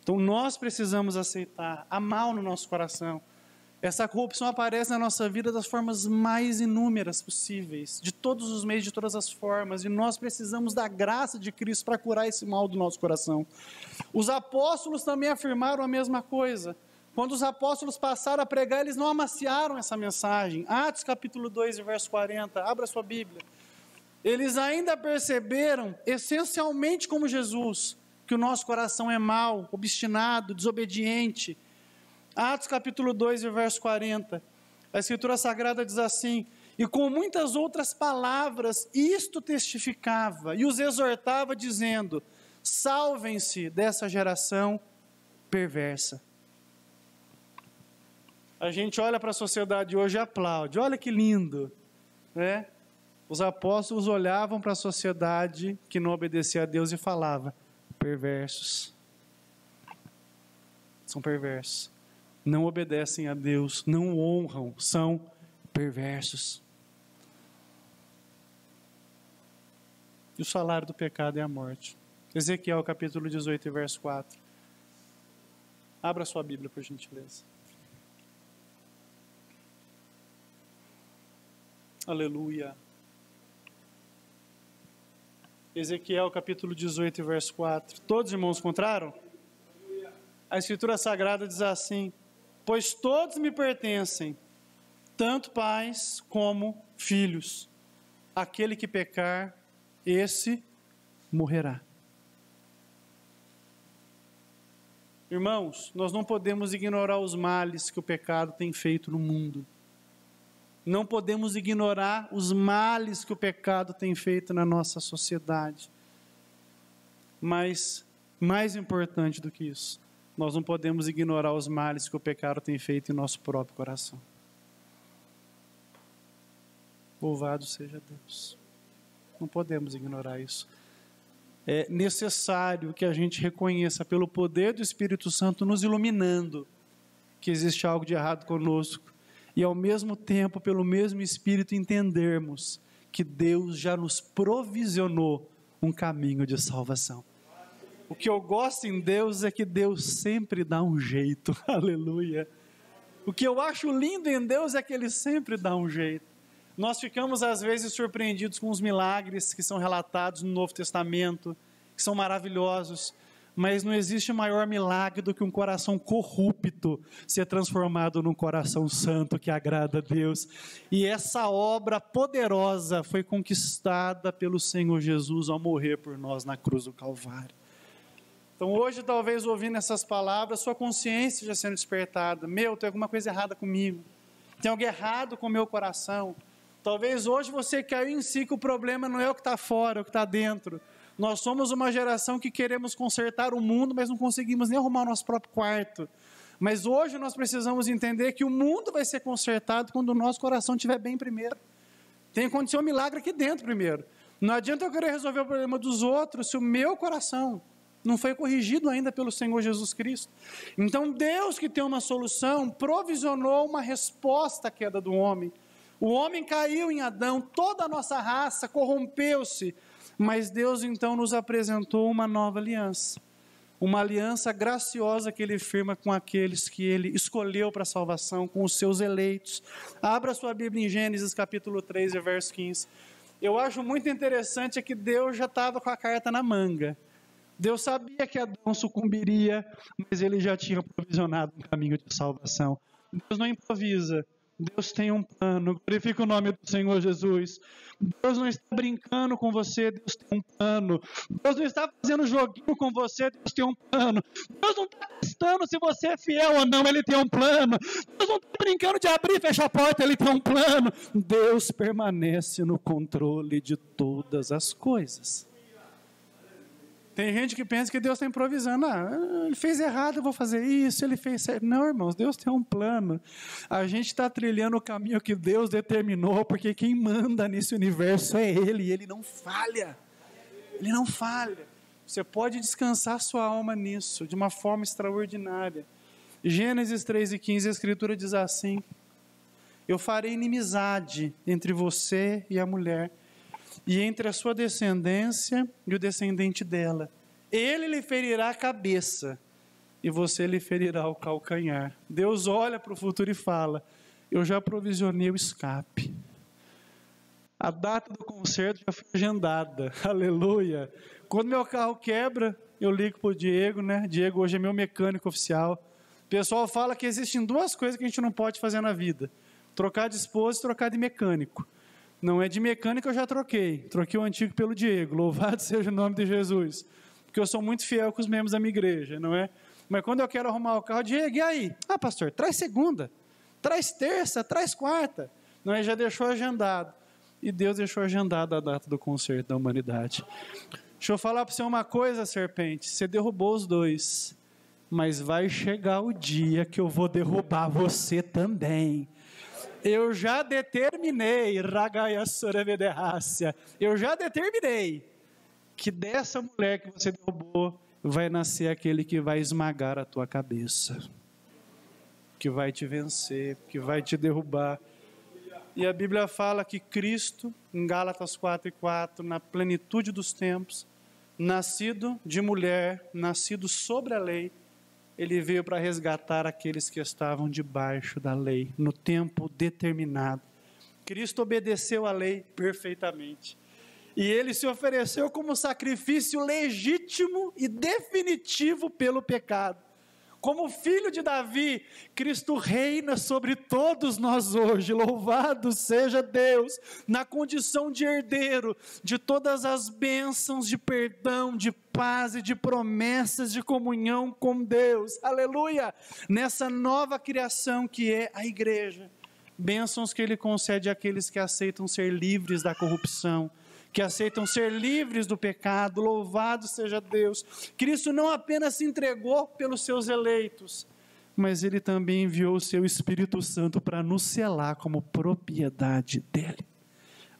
Então nós precisamos aceitar, há mal no nosso coração. Essa corrupção aparece na nossa vida das formas mais inúmeras possíveis, de todos os meios, de todas as formas, e nós precisamos da graça de Cristo para curar esse mal do nosso coração. Os apóstolos também afirmaram a mesma coisa. Quando os apóstolos passaram a pregar, eles não amaciaram essa mensagem. Atos capítulo 2, verso 40, abra sua Bíblia. Eles ainda perceberam, essencialmente como Jesus, que o nosso coração é mau, obstinado, desobediente. Atos capítulo 2, verso 40, a Escritura Sagrada diz assim, e com muitas outras palavras, isto testificava e os exortava dizendo, salvem-se dessa geração perversa. A gente olha para a sociedade hoje e aplaude. Olha que lindo, né? Os apóstolos olhavam para a sociedade que não obedecia a Deus e falavam, perversos. São perversos. Não obedecem a Deus, não o honram, são perversos. E o salário do pecado é a morte. Ezequiel capítulo 18, verso 4. Abra sua Bíblia, por gentileza. Aleluia. Ezequiel capítulo 18, verso 4. Todos os irmãos encontraram? A Escritura Sagrada diz assim, pois todos me pertencem, tanto pais como filhos. Aquele que pecar, esse morrerá. Irmãos, nós não podemos ignorar os males que o pecado tem feito no mundo. Não podemos ignorar os males que o pecado tem feito na nossa sociedade. Mas, mais importante do que isso, nós não podemos ignorar os males que o pecado tem feito em nosso próprio coração. Louvado seja Deus. Não podemos ignorar isso. É necessário que a gente reconheça pelo poder do Espírito Santo nos iluminando que existe algo de errado conosco. E ao mesmo tempo, pelo mesmo Espírito, entendermos que Deus já nos provisionou um caminho de salvação. O que eu gosto em Deus é que Deus sempre dá um jeito, aleluia. O que eu acho lindo em Deus é que Ele sempre dá um jeito. Nós ficamos às vezes surpreendidos com os milagres que são relatados no Novo Testamento, que são maravilhosos, mas não existe maior milagre do que um coração corrupto ser transformado num coração santo que agrada a Deus. E essa obra poderosa foi conquistada pelo Senhor Jesus ao morrer por nós na cruz do Calvário. Então hoje, talvez ouvindo essas palavras, sua consciência já sendo despertada. Tem alguma coisa errada comigo. Tem algo errado com o meu coração. Talvez hoje você caiu em si que o problema não é o que está fora, é o que está dentro. Nós somos uma geração que queremos consertar o mundo, mas não conseguimos nem arrumar o nosso próprio quarto. Mas hoje nós precisamos entender que o mundo vai ser consertado quando o nosso coração estiver bem primeiro. Tem que acontecer um milagre aqui dentro primeiro. Não adianta eu querer resolver o problema dos outros se o meu coração não foi corrigido ainda pelo Senhor Jesus Cristo. Então Deus, que tem uma solução, provisionou uma resposta à queda do homem. O homem caiu em Adão, toda a nossa raça corrompeu-se, mas Deus então nos apresentou uma nova aliança, uma aliança graciosa que Ele firma com aqueles que Ele escolheu para a salvação, com os seus eleitos. Abra sua Bíblia em Gênesis capítulo 3, verso 15. Eu acho muito interessante que Deus já estava com a carta na manga. Deus sabia que Adão sucumbiria, mas Ele já tinha provisionado um caminho de salvação. Deus não improvisa. Deus tem um plano. Glorifica o nome do Senhor Jesus. Deus não está brincando com você, Deus tem um plano. Deus não está fazendo joguinho com você, Deus tem um plano. Deus não está testando se você é fiel ou não, Ele tem um plano. Deus não está brincando de abrir e fechar a porta, Ele tem um plano. Deus permanece no controle de todas as coisas. Tem gente que pensa que Deus está improvisando. Ele fez errado, eu vou fazer isso, ele fez certo. Não, irmãos, Deus tem um plano. A gente está trilhando o caminho que Deus determinou, porque quem manda nesse universo é Ele, e Ele não falha. Ele não falha. Você pode descansar sua alma nisso, de uma forma extraordinária. Gênesis 3:15, a Escritura diz assim: eu farei inimizade entre você e a mulher, e entre a sua descendência e o descendente dela. Ele lhe ferirá a cabeça, e você lhe ferirá o calcanhar. Deus olha para o futuro e fala: eu já provisionei o escape. A data do concerto já foi agendada. Aleluia. Quando meu carro quebra, eu ligo para o Diego, né? Diego hoje é meu mecânico oficial. O pessoal fala que existem duas coisas que a gente não pode fazer na vida: trocar de esposa e trocar de mecânico. Não é de mecânica, eu já troquei o antigo pelo Diego, louvado seja o nome de Jesus, porque eu sou muito fiel com os membros da minha igreja, não é? Mas quando eu quero arrumar o carro, Diego, e aí? Pastor, traz segunda, traz terça, traz quarta. Não é? Já deixou agendado, e Deus deixou agendado a data do concerto da humanidade. Deixa eu falar para você uma coisa, serpente, você derrubou os dois, mas vai chegar o dia que eu vou derrubar você também. Eu já determinei, eu já determinei que dessa mulher que você derrubou vai nascer aquele que vai esmagar a tua cabeça, que vai te vencer, que vai te derrubar. E a Bíblia fala que Cristo, em Gálatas 4:4, na plenitude dos tempos, nascido de mulher, nascido sobre a lei, Ele veio para resgatar aqueles que estavam debaixo da lei, no tempo determinado. Cristo obedeceu à lei perfeitamente. E Ele se ofereceu como sacrifício legítimo e definitivo pelo pecado. Como filho de Davi, Cristo reina sobre todos nós hoje. Louvado seja Deus, na condição de herdeiro de todas as bênçãos de perdão, de paz e de promessas de comunhão com Deus. Aleluia! Nessa nova criação que é a igreja. Bênçãos que Ele concede àqueles que aceitam ser livres da corrupção, que aceitam ser livres do pecado. Louvado seja Deus. Cristo não apenas se entregou pelos seus eleitos, mas Ele também enviou o seu Espírito Santo para nos selar como propriedade dEle.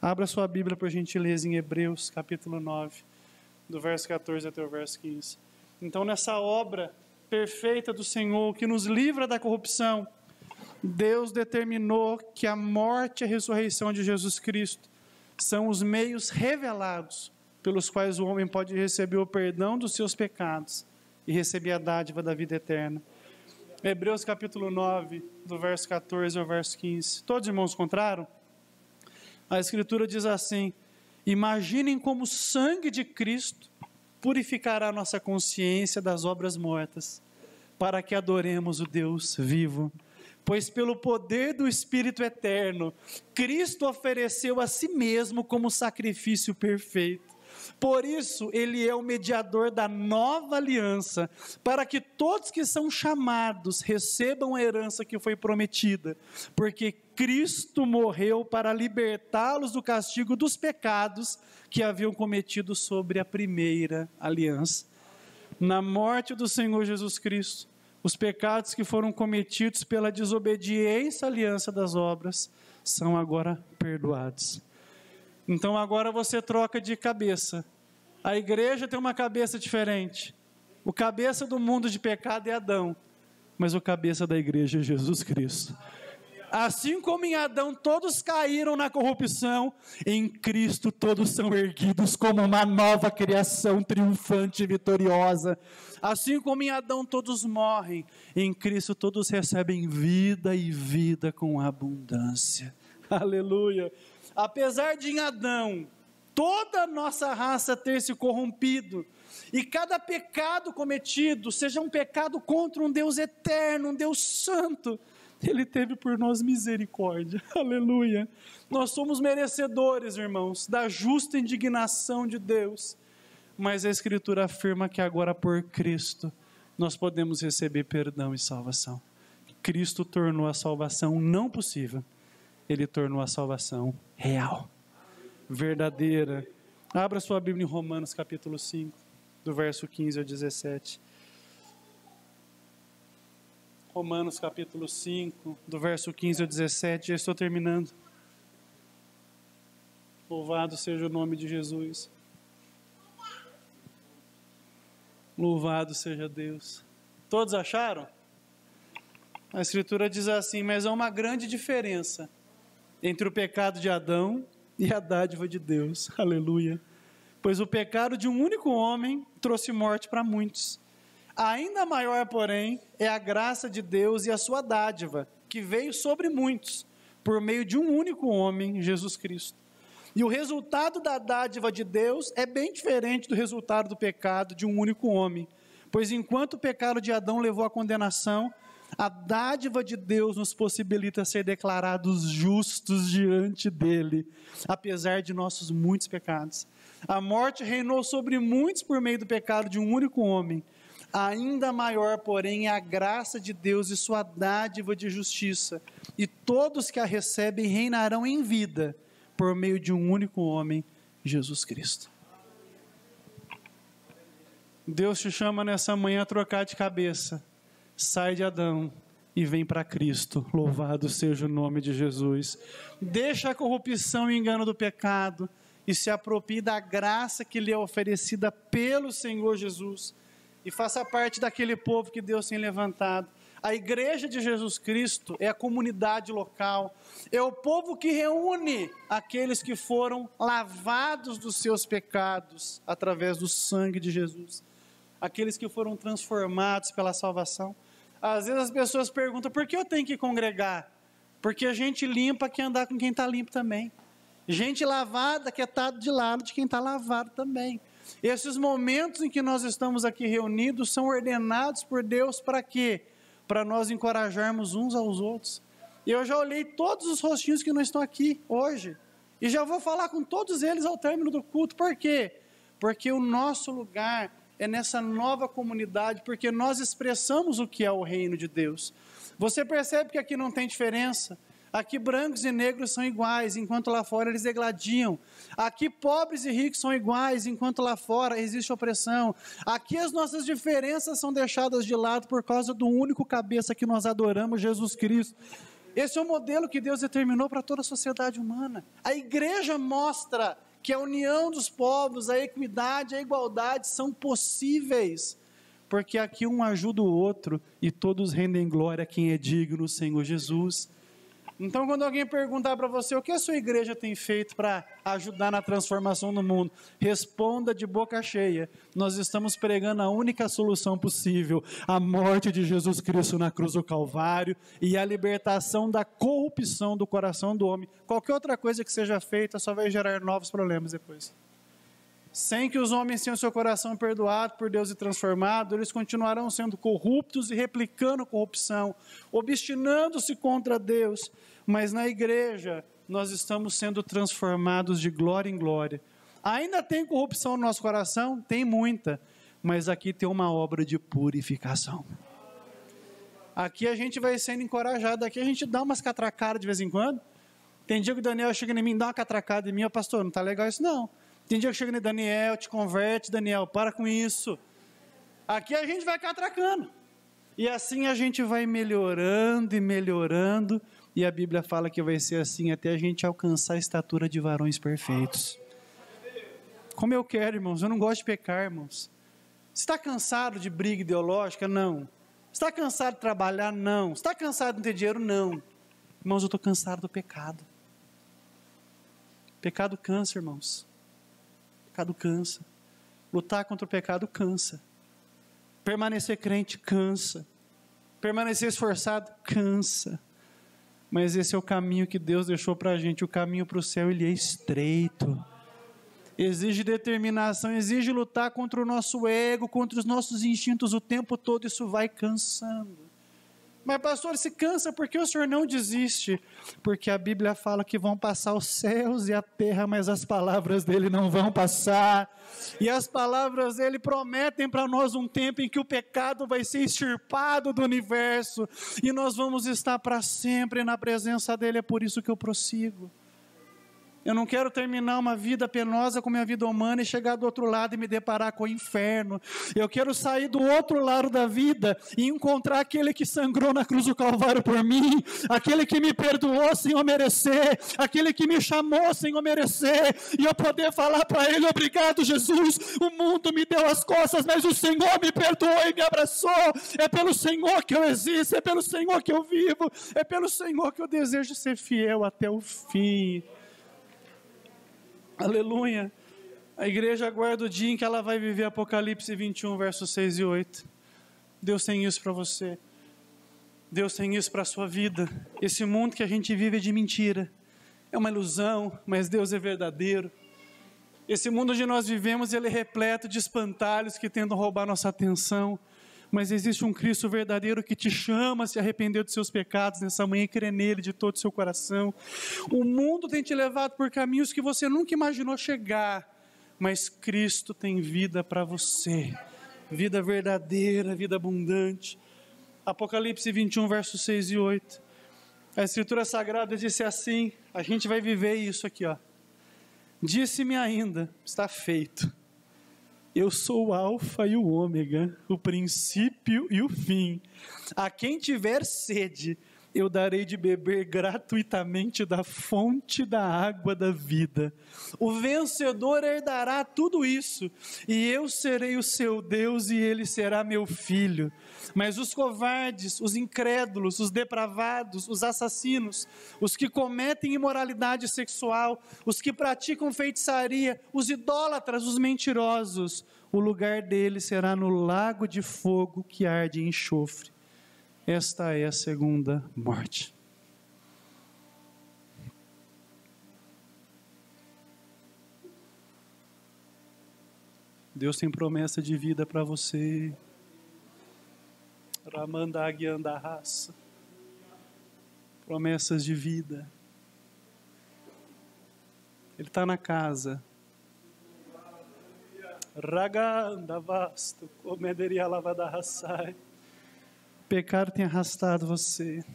Abra sua Bíblia, por gentileza, em Hebreus, capítulo 9, do verso 14 até o verso 15. Então, nessa obra perfeita do Senhor, que nos livra da corrupção, Deus determinou que a morte e a ressurreição de Jesus Cristo são os meios revelados pelos quais o homem pode receber o perdão dos seus pecados e receber a dádiva da vida eterna. Hebreus capítulo 9, do verso 14 ao verso 15. Todos os irmãos encontraram? A Escritura diz assim: imaginem como o sangue de Cristo purificará nossa consciência das obras mortas, para que adoremos o Deus vivo. Pois pelo poder do Espírito eterno, Cristo ofereceu a si mesmo como sacrifício perfeito. Por isso, ele é o mediador da nova aliança, para que todos que são chamados recebam a herança que foi prometida, porque Cristo morreu para libertá-los do castigo dos pecados que haviam cometido sobre a primeira aliança. Na morte do Senhor Jesus Cristo, os pecados que foram cometidos pela desobediência à aliança das obras são agora perdoados. Então agora você troca de cabeça. A igreja tem uma cabeça diferente. O cabeça do mundo de pecado é Adão, mas o cabeça da igreja é Jesus Cristo. Assim como em Adão todos caíram na corrupção, em Cristo todos são erguidos como uma nova criação triunfante e vitoriosa. Assim como em Adão todos morrem, em Cristo todos recebem vida e vida com abundância. Aleluia! Apesar de em Adão toda a nossa raça ter se corrompido, e cada pecado cometido seja um pecado contra um Deus eterno, um Deus santo, Ele teve por nós misericórdia, aleluia. Nós somos merecedores, irmãos, da justa indignação de Deus, mas a Escritura afirma que agora por Cristo nós podemos receber perdão e salvação. Cristo tornou a salvação não possível, Ele tornou a salvação real, verdadeira. Abra sua Bíblia em Romanos capítulo 5, do verso 15 ao 17. Romanos capítulo 5, do verso 15 ao 17, já estou terminando. Louvado seja o nome de Jesus. Louvado seja Deus. Todos acharam? A Escritura diz assim: mas há uma grande diferença entre o pecado de Adão e a dádiva de Deus. Aleluia. Pois o pecado de um único homem trouxe morte para muitos. Ainda maior, porém, é a graça de Deus e a sua dádiva, que veio sobre muitos, por meio de um único homem, Jesus Cristo. E o resultado da dádiva de Deus é bem diferente do resultado do pecado de um único homem. Pois enquanto o pecado de Adão levou à condenação, a dádiva de Deus nos possibilita ser declarados justos diante dele, apesar de nossos muitos pecados. A morte reinou sobre muitos por meio do pecado de um único homem. Ainda maior, porém, é a graça de Deus e sua dádiva de justiça, e todos que a recebem reinarão em vida, por meio de um único homem, Jesus Cristo. Deus te chama nessa manhã a trocar de cabeça. Sai de Adão e vem para Cristo. Louvado seja o nome de Jesus. Deixa a corrupção e engano do pecado e se aproprie da graça que lhe é oferecida pelo Senhor Jesus. E faça parte daquele povo que Deus tem levantado. A igreja de Jesus Cristo é a comunidade local, é o povo que reúne aqueles que foram lavados dos seus pecados através do sangue de Jesus, aqueles que foram transformados pela salvação. Às vezes as pessoas perguntam: por que eu tenho que congregar? Porque a gente limpa quer andar com quem está limpo também. Gente lavada quer estar de lado de quem está lavado também. Esses momentos em que nós estamos aqui reunidos são ordenados por Deus para quê? Para nós encorajarmos uns aos outros. Eu já olhei todos os rostinhos que não estão aqui hoje, e já vou falar com todos eles ao término do culto. Por quê? Porque o nosso lugar é nessa nova comunidade, porque nós expressamos o que é o reino de Deus. Você percebe que aqui não tem diferença? Aqui brancos e negros são iguais, enquanto lá fora eles degladiam. Aqui pobres e ricos são iguais, enquanto lá fora existe opressão. Aqui as nossas diferenças são deixadas de lado por causa do único cabeça que nós adoramos, Jesus Cristo. Esse é o modelo que Deus determinou para toda a sociedade humana. A igreja mostra que a união dos povos, a equidade, a igualdade são possíveis, porque aqui um ajuda o outro e todos rendem glória a quem é digno, o Senhor Jesus. Então, quando alguém perguntar para você o que a sua igreja tem feito para ajudar na transformação do mundo, responda de boca cheia: nós estamos pregando a única solução possível, a morte de Jesus Cristo na cruz do Calvário e a libertação da corrupção do coração do homem. Qualquer outra coisa que seja feita só vai gerar novos problemas depois. Sem que os homens tenham seu coração perdoado por Deus e transformado, eles continuarão sendo corruptos e replicando corrupção, obstinando-se contra Deus. Mas na igreja, nós estamos sendo transformados de glória em glória. Ainda tem corrupção no nosso coração? Tem muita. Mas aqui tem uma obra de purificação. Aqui a gente vai sendo encorajado, aqui a gente dá umas catracadas de vez em quando. Tem dia que o Daniel chega em mim, dá uma catracada em mim, pastor, não está legal isso não. Tem dia que chega em Daniel, te converte, Daniel, para com isso. Aqui a gente vai catracando. E assim a gente vai melhorando e melhorando, e a Bíblia fala que vai ser assim até a gente alcançar a estatura de varões perfeitos. Como eu quero, irmãos, eu não gosto de pecar, irmãos. Você está cansado de briga ideológica? Não. Está cansado de trabalhar? Não. Está cansado de não ter dinheiro? Não. Irmãos, eu estou cansado do pecado. Pecado cansa, irmãos. Pecado cansa. Lutar contra o pecado cansa. Permanecer crente cansa. Permanecer esforçado cansa. Mas esse é o caminho que Deus deixou para a gente. O caminho para o céu, ele é estreito. Exige determinação, exige lutar contra o nosso ego, contra os nossos instintos o tempo todo. Isso vai cansando. Mas pastor, se cansa porque o senhor não desiste? Porque a Bíblia fala que vão passar os céus e a terra, mas as palavras dele não vão passar. E as palavras dele prometem para nós um tempo em que o pecado vai ser extirpado do universo e nós vamos estar para sempre na presença dele. É por isso que eu prossigo. Eu não quero terminar uma vida penosa com minha vida humana e chegar do outro lado e me deparar com o inferno. Eu quero sair do outro lado da vida e encontrar aquele que sangrou na cruz do Calvário por mim, aquele que me perdoou sem eu merecer, aquele que me chamou sem eu merecer, e eu poder falar para ele: obrigado, Jesus, o mundo me deu as costas, mas o Senhor me perdoou e me abraçou. É pelo Senhor que eu existo, é pelo Senhor que eu vivo, é pelo Senhor que eu desejo ser fiel até o fim. Aleluia. A igreja aguarda o dia em que ela vai viver Apocalipse 21, versos 6 e 8. Deus tem isso para você. Deus tem isso para a sua vida. Esse mundo que a gente vive é de mentira. É uma ilusão, mas Deus é verdadeiro. Esse mundo onde nós vivemos, ele é repleto de espantalhos que tentam roubar nossa atenção. Mas existe um Cristo verdadeiro que te chama a se arrepender dos seus pecados nessa manhã e crer nele de todo o seu coração. O mundo tem te levado por caminhos que você nunca imaginou chegar, mas Cristo tem vida para você, vida verdadeira, vida abundante. Apocalipse 21, versos 6 e 8. A Escritura Sagrada disse assim, a gente vai viver isso aqui, ó. Disse-me ainda, está feito. Eu sou o alfa e o ômega, o princípio e o fim. A quem tiver sede, eu darei de beber gratuitamente da fonte da água da vida. O vencedor herdará tudo isso, e eu serei o seu Deus e ele será meu filho. Mas os covardes, os incrédulos, os depravados, os assassinos, os que cometem imoralidade sexual, os que praticam feitiçaria, os idólatras, os mentirosos, o lugar deles será no lago de fogo que arde em enxofre. Esta é a segunda morte. Deus tem promessa de vida para você. Ramandagiandarraça. Promessas de vida. Ele está na casa. Ragandavasto, comederia lavadahassai. O pecado tem arrastado você,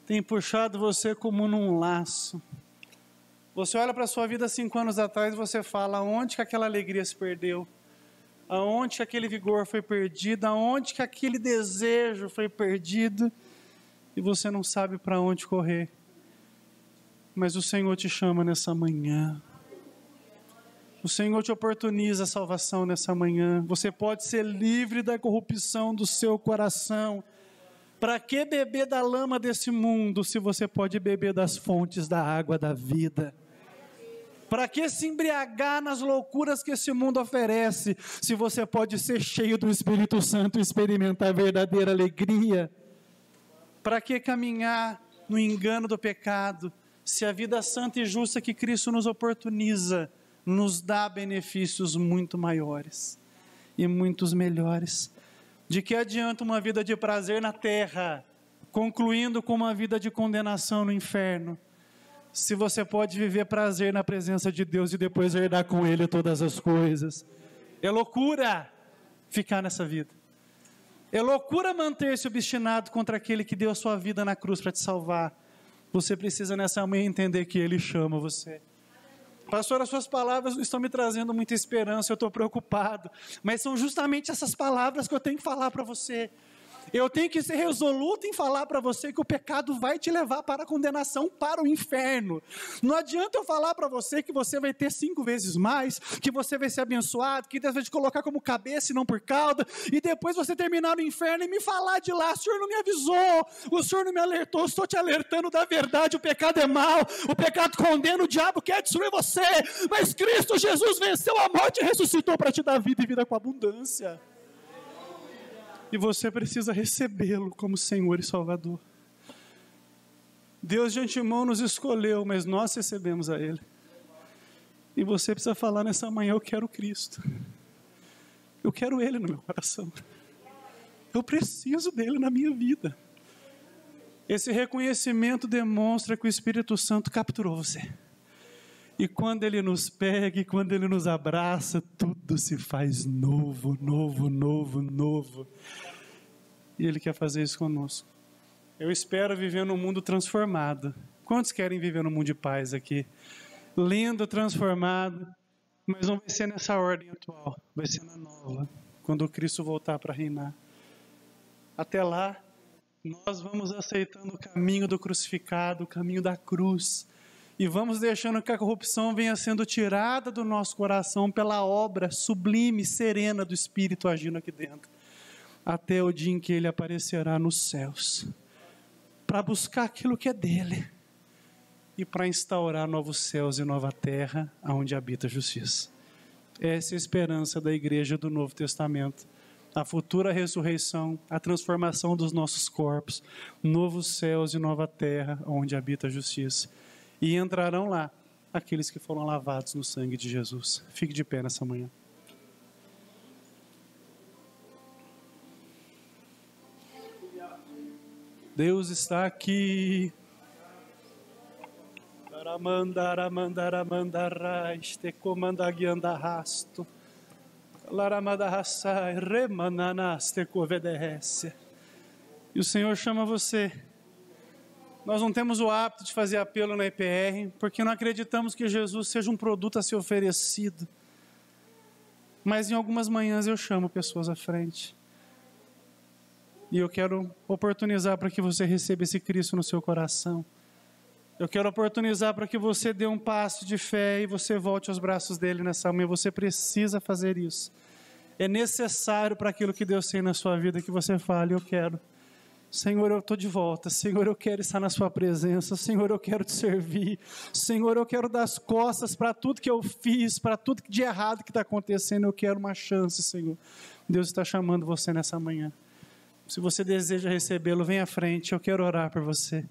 tem puxado você como num laço. Você olha para a sua vida 5 anos atrás e você fala: aonde que aquela alegria se perdeu? Aonde que aquele vigor foi perdido? Aonde que aquele desejo foi perdido? E você não sabe para onde correr. Mas o Senhor te chama nessa manhã. O Senhor te oportuniza a salvação nessa manhã. Você pode ser livre da corrupção do seu coração. Para que beber da lama desse mundo, se você pode beber das fontes da água da vida? Para que se embriagar nas loucuras que esse mundo oferece, se você pode ser cheio do Espírito Santo e experimentar verdadeira alegria? Para que caminhar no engano do pecado, se a vida santa e justa que Cristo nos oportuniza nos dá benefícios muito maiores e muitos melhores. De que adianta uma vida de prazer na terra, concluindo com uma vida de condenação no inferno, se você pode viver prazer na presença de Deus e depois herdar com Ele todas as coisas? É loucura ficar nessa vida. É loucura manter-se obstinado contra aquele que deu a sua vida na cruz para te salvar. Você precisa nessa manhã entender que Ele chama você. Pastor, as suas palavras estão me trazendo muita esperança, eu estou preocupado, mas são justamente essas palavras que eu tenho que falar para você. Eu tenho que ser resoluto em falar para você que o pecado vai te levar para a condenação, para o inferno. Não adianta eu falar para você que você vai ter 5 vezes mais, que você vai ser abençoado, que Deus vai te colocar como cabeça e não por cauda, e depois você terminar no inferno e me falar de lá: o Senhor não me avisou, o Senhor não me alertou. Estou te alertando da verdade. O pecado é mau, o pecado condena, o diabo quer destruir você, mas Cristo Jesus venceu a morte e ressuscitou para te dar vida e vida com abundância. E você precisa recebê-lo como Senhor e Salvador. Deus de antemão nos escolheu, mas nós recebemos a Ele. E você precisa falar nessa manhã: eu quero Cristo. Eu quero Ele no meu coração. Eu preciso dEle na minha vida. Esse reconhecimento demonstra que o Espírito Santo capturou você. E quando Ele nos pega, e quando Ele nos abraça, tudo se faz novo, novo, novo, novo. E Ele quer fazer isso conosco. Eu espero viver num mundo transformado. Quantos querem viver num mundo de paz aqui? Lindo, transformado, mas não vai ser nessa ordem atual, vai ser na nova, quando Cristo voltar para reinar. Até lá, nós vamos aceitando o caminho do crucificado, o caminho da cruz, e vamos deixando que a corrupção venha sendo tirada do nosso coração pela obra sublime, serena do Espírito agindo aqui dentro, até o dia em que Ele aparecerá nos céus, para buscar aquilo que é dEle, e para instaurar novos céus e nova terra, onde habita a justiça. Essa é a esperança da igreja do Novo Testamento. A futura ressurreição, a transformação dos nossos corpos, novos céus e nova terra, onde habita a justiça. E entrarão lá aqueles que foram lavados no sangue de Jesus. Fique de pé nessa manhã. Deus está aqui. Este comandaguiandarrasto. Laramadarassai remananaste covedesse. E o Senhor chama você. Nós não temos o hábito de fazer apelo na EPR, porque não acreditamos que Jesus seja um produto a ser oferecido. Mas em algumas manhãs eu chamo pessoas à frente. E eu quero oportunizar para que você receba esse Cristo no seu coração. Eu quero oportunizar para que você dê um passo de fé e você volte aos braços dele nessa manhã. Você precisa fazer isso. É necessário para aquilo que Deus tem na sua vida que você fale: eu quero. Senhor, eu estou de volta. Senhor, eu quero estar na sua presença. Senhor, eu quero te servir. Senhor, eu quero dar as costas para tudo que eu fiz, para tudo de errado que está acontecendo. Eu quero uma chance, Senhor. Deus está chamando você nessa manhã. Se você deseja recebê-lo, vem à frente. Eu quero orar por você.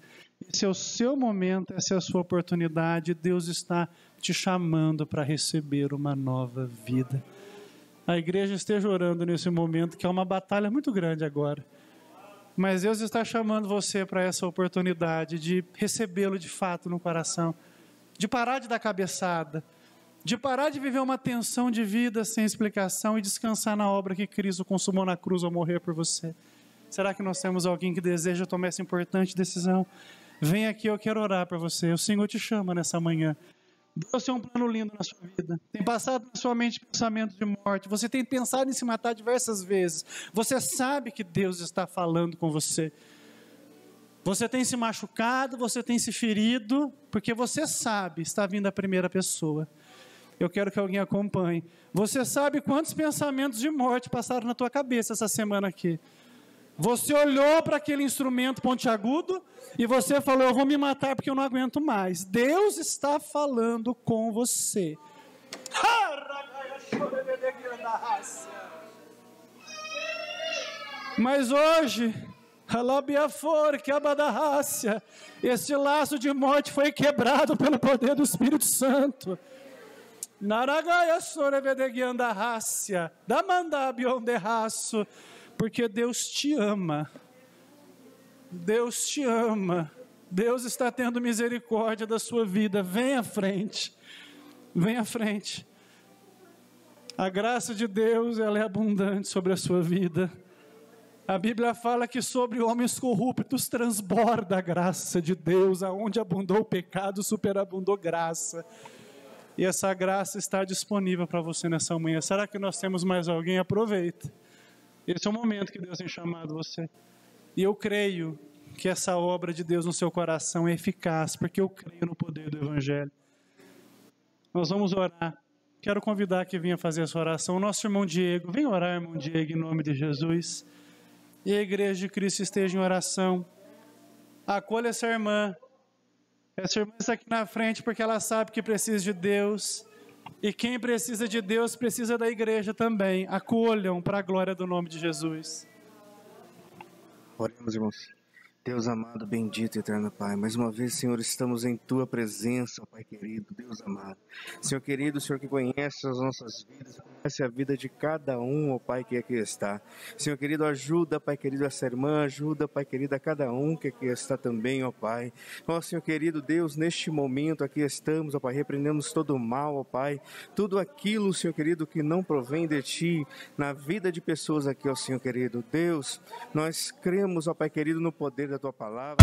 Esse é o seu momento, essa é a sua oportunidade. Deus está te chamando para receber uma nova vida. A igreja esteja orando nesse momento, que é uma batalha muito grande agora. Mas Deus está chamando você para essa oportunidade de recebê-lo de fato no coração, de parar de dar cabeçada, de parar de viver uma tensão de vida sem explicação e descansar na obra que Cristo consumou na cruz ao morrer por você. Será que nós temos alguém que deseja tomar essa importante decisão? Vem aqui, eu quero orar por você. O Senhor te chama nessa manhã. Deus tem um plano lindo na sua vida. Tem passado na sua mente pensamentos de morte. Você tem pensado em se matar diversas vezes. Você sabe que Deus está falando com você. Você tem se machucado, você tem se ferido, porque você sabe, está vindo a primeira pessoa. Eu quero que alguém acompanhe. Você sabe quantos pensamentos de morte passaram na tua cabeça essa semana aqui. Você olhou para aquele instrumento pontiagudo e você falou: eu vou me matar porque eu não aguento mais. Deus está falando com você. Mas hoje, esse laço de morte foi quebrado pelo poder do Espírito Santo. Naragaia sorevedeguianda rácia, da mandabionderraço, porque Deus te ama. Deus te ama. Deus está tendo misericórdia da sua vida. Vem à frente. Vem à frente. A graça de Deus, ela é abundante sobre a sua vida. A Bíblia fala que sobre homens corruptos transborda a graça de Deus. Aonde abundou o pecado, superabundou graça. E essa graça está disponível para você nessa manhã. Será que nós temos mais alguém? Aproveita. Esse é o momento que Deus tem chamado você. E eu creio que essa obra de Deus no seu coração é eficaz, porque eu creio no poder do Evangelho. Nós vamos orar. Quero convidar que venha fazer essa oração. O nosso irmão Diego, vem orar, irmão Diego, em nome de Jesus. E a igreja de Cristo esteja em oração. Acolha essa irmã. Essa irmã está aqui na frente porque ela sabe que precisa de Deus. E quem precisa de Deus precisa da igreja também. Acolham para a glória do nome de Jesus. Oremos, irmãos. Deus amado, bendito e eterno Pai, mais uma vez, Senhor, estamos em Tua presença, Pai querido, Deus amado. Senhor querido, Senhor que conhece as nossas vidas, conhece a vida de cada um, ó Pai, que aqui está. Senhor querido, ajuda, Pai querido, essa irmã, ajuda, Pai querido, a cada um que aqui está também, ó Pai. Ó Senhor querido, Deus, neste momento aqui estamos, ó Pai, repreendemos todo o mal, ó Pai, tudo aquilo, Senhor querido, que não provém de Ti, na vida de pessoas aqui, ó Senhor querido. Deus, nós cremos, ó Pai querido, no poder da Tua palavra.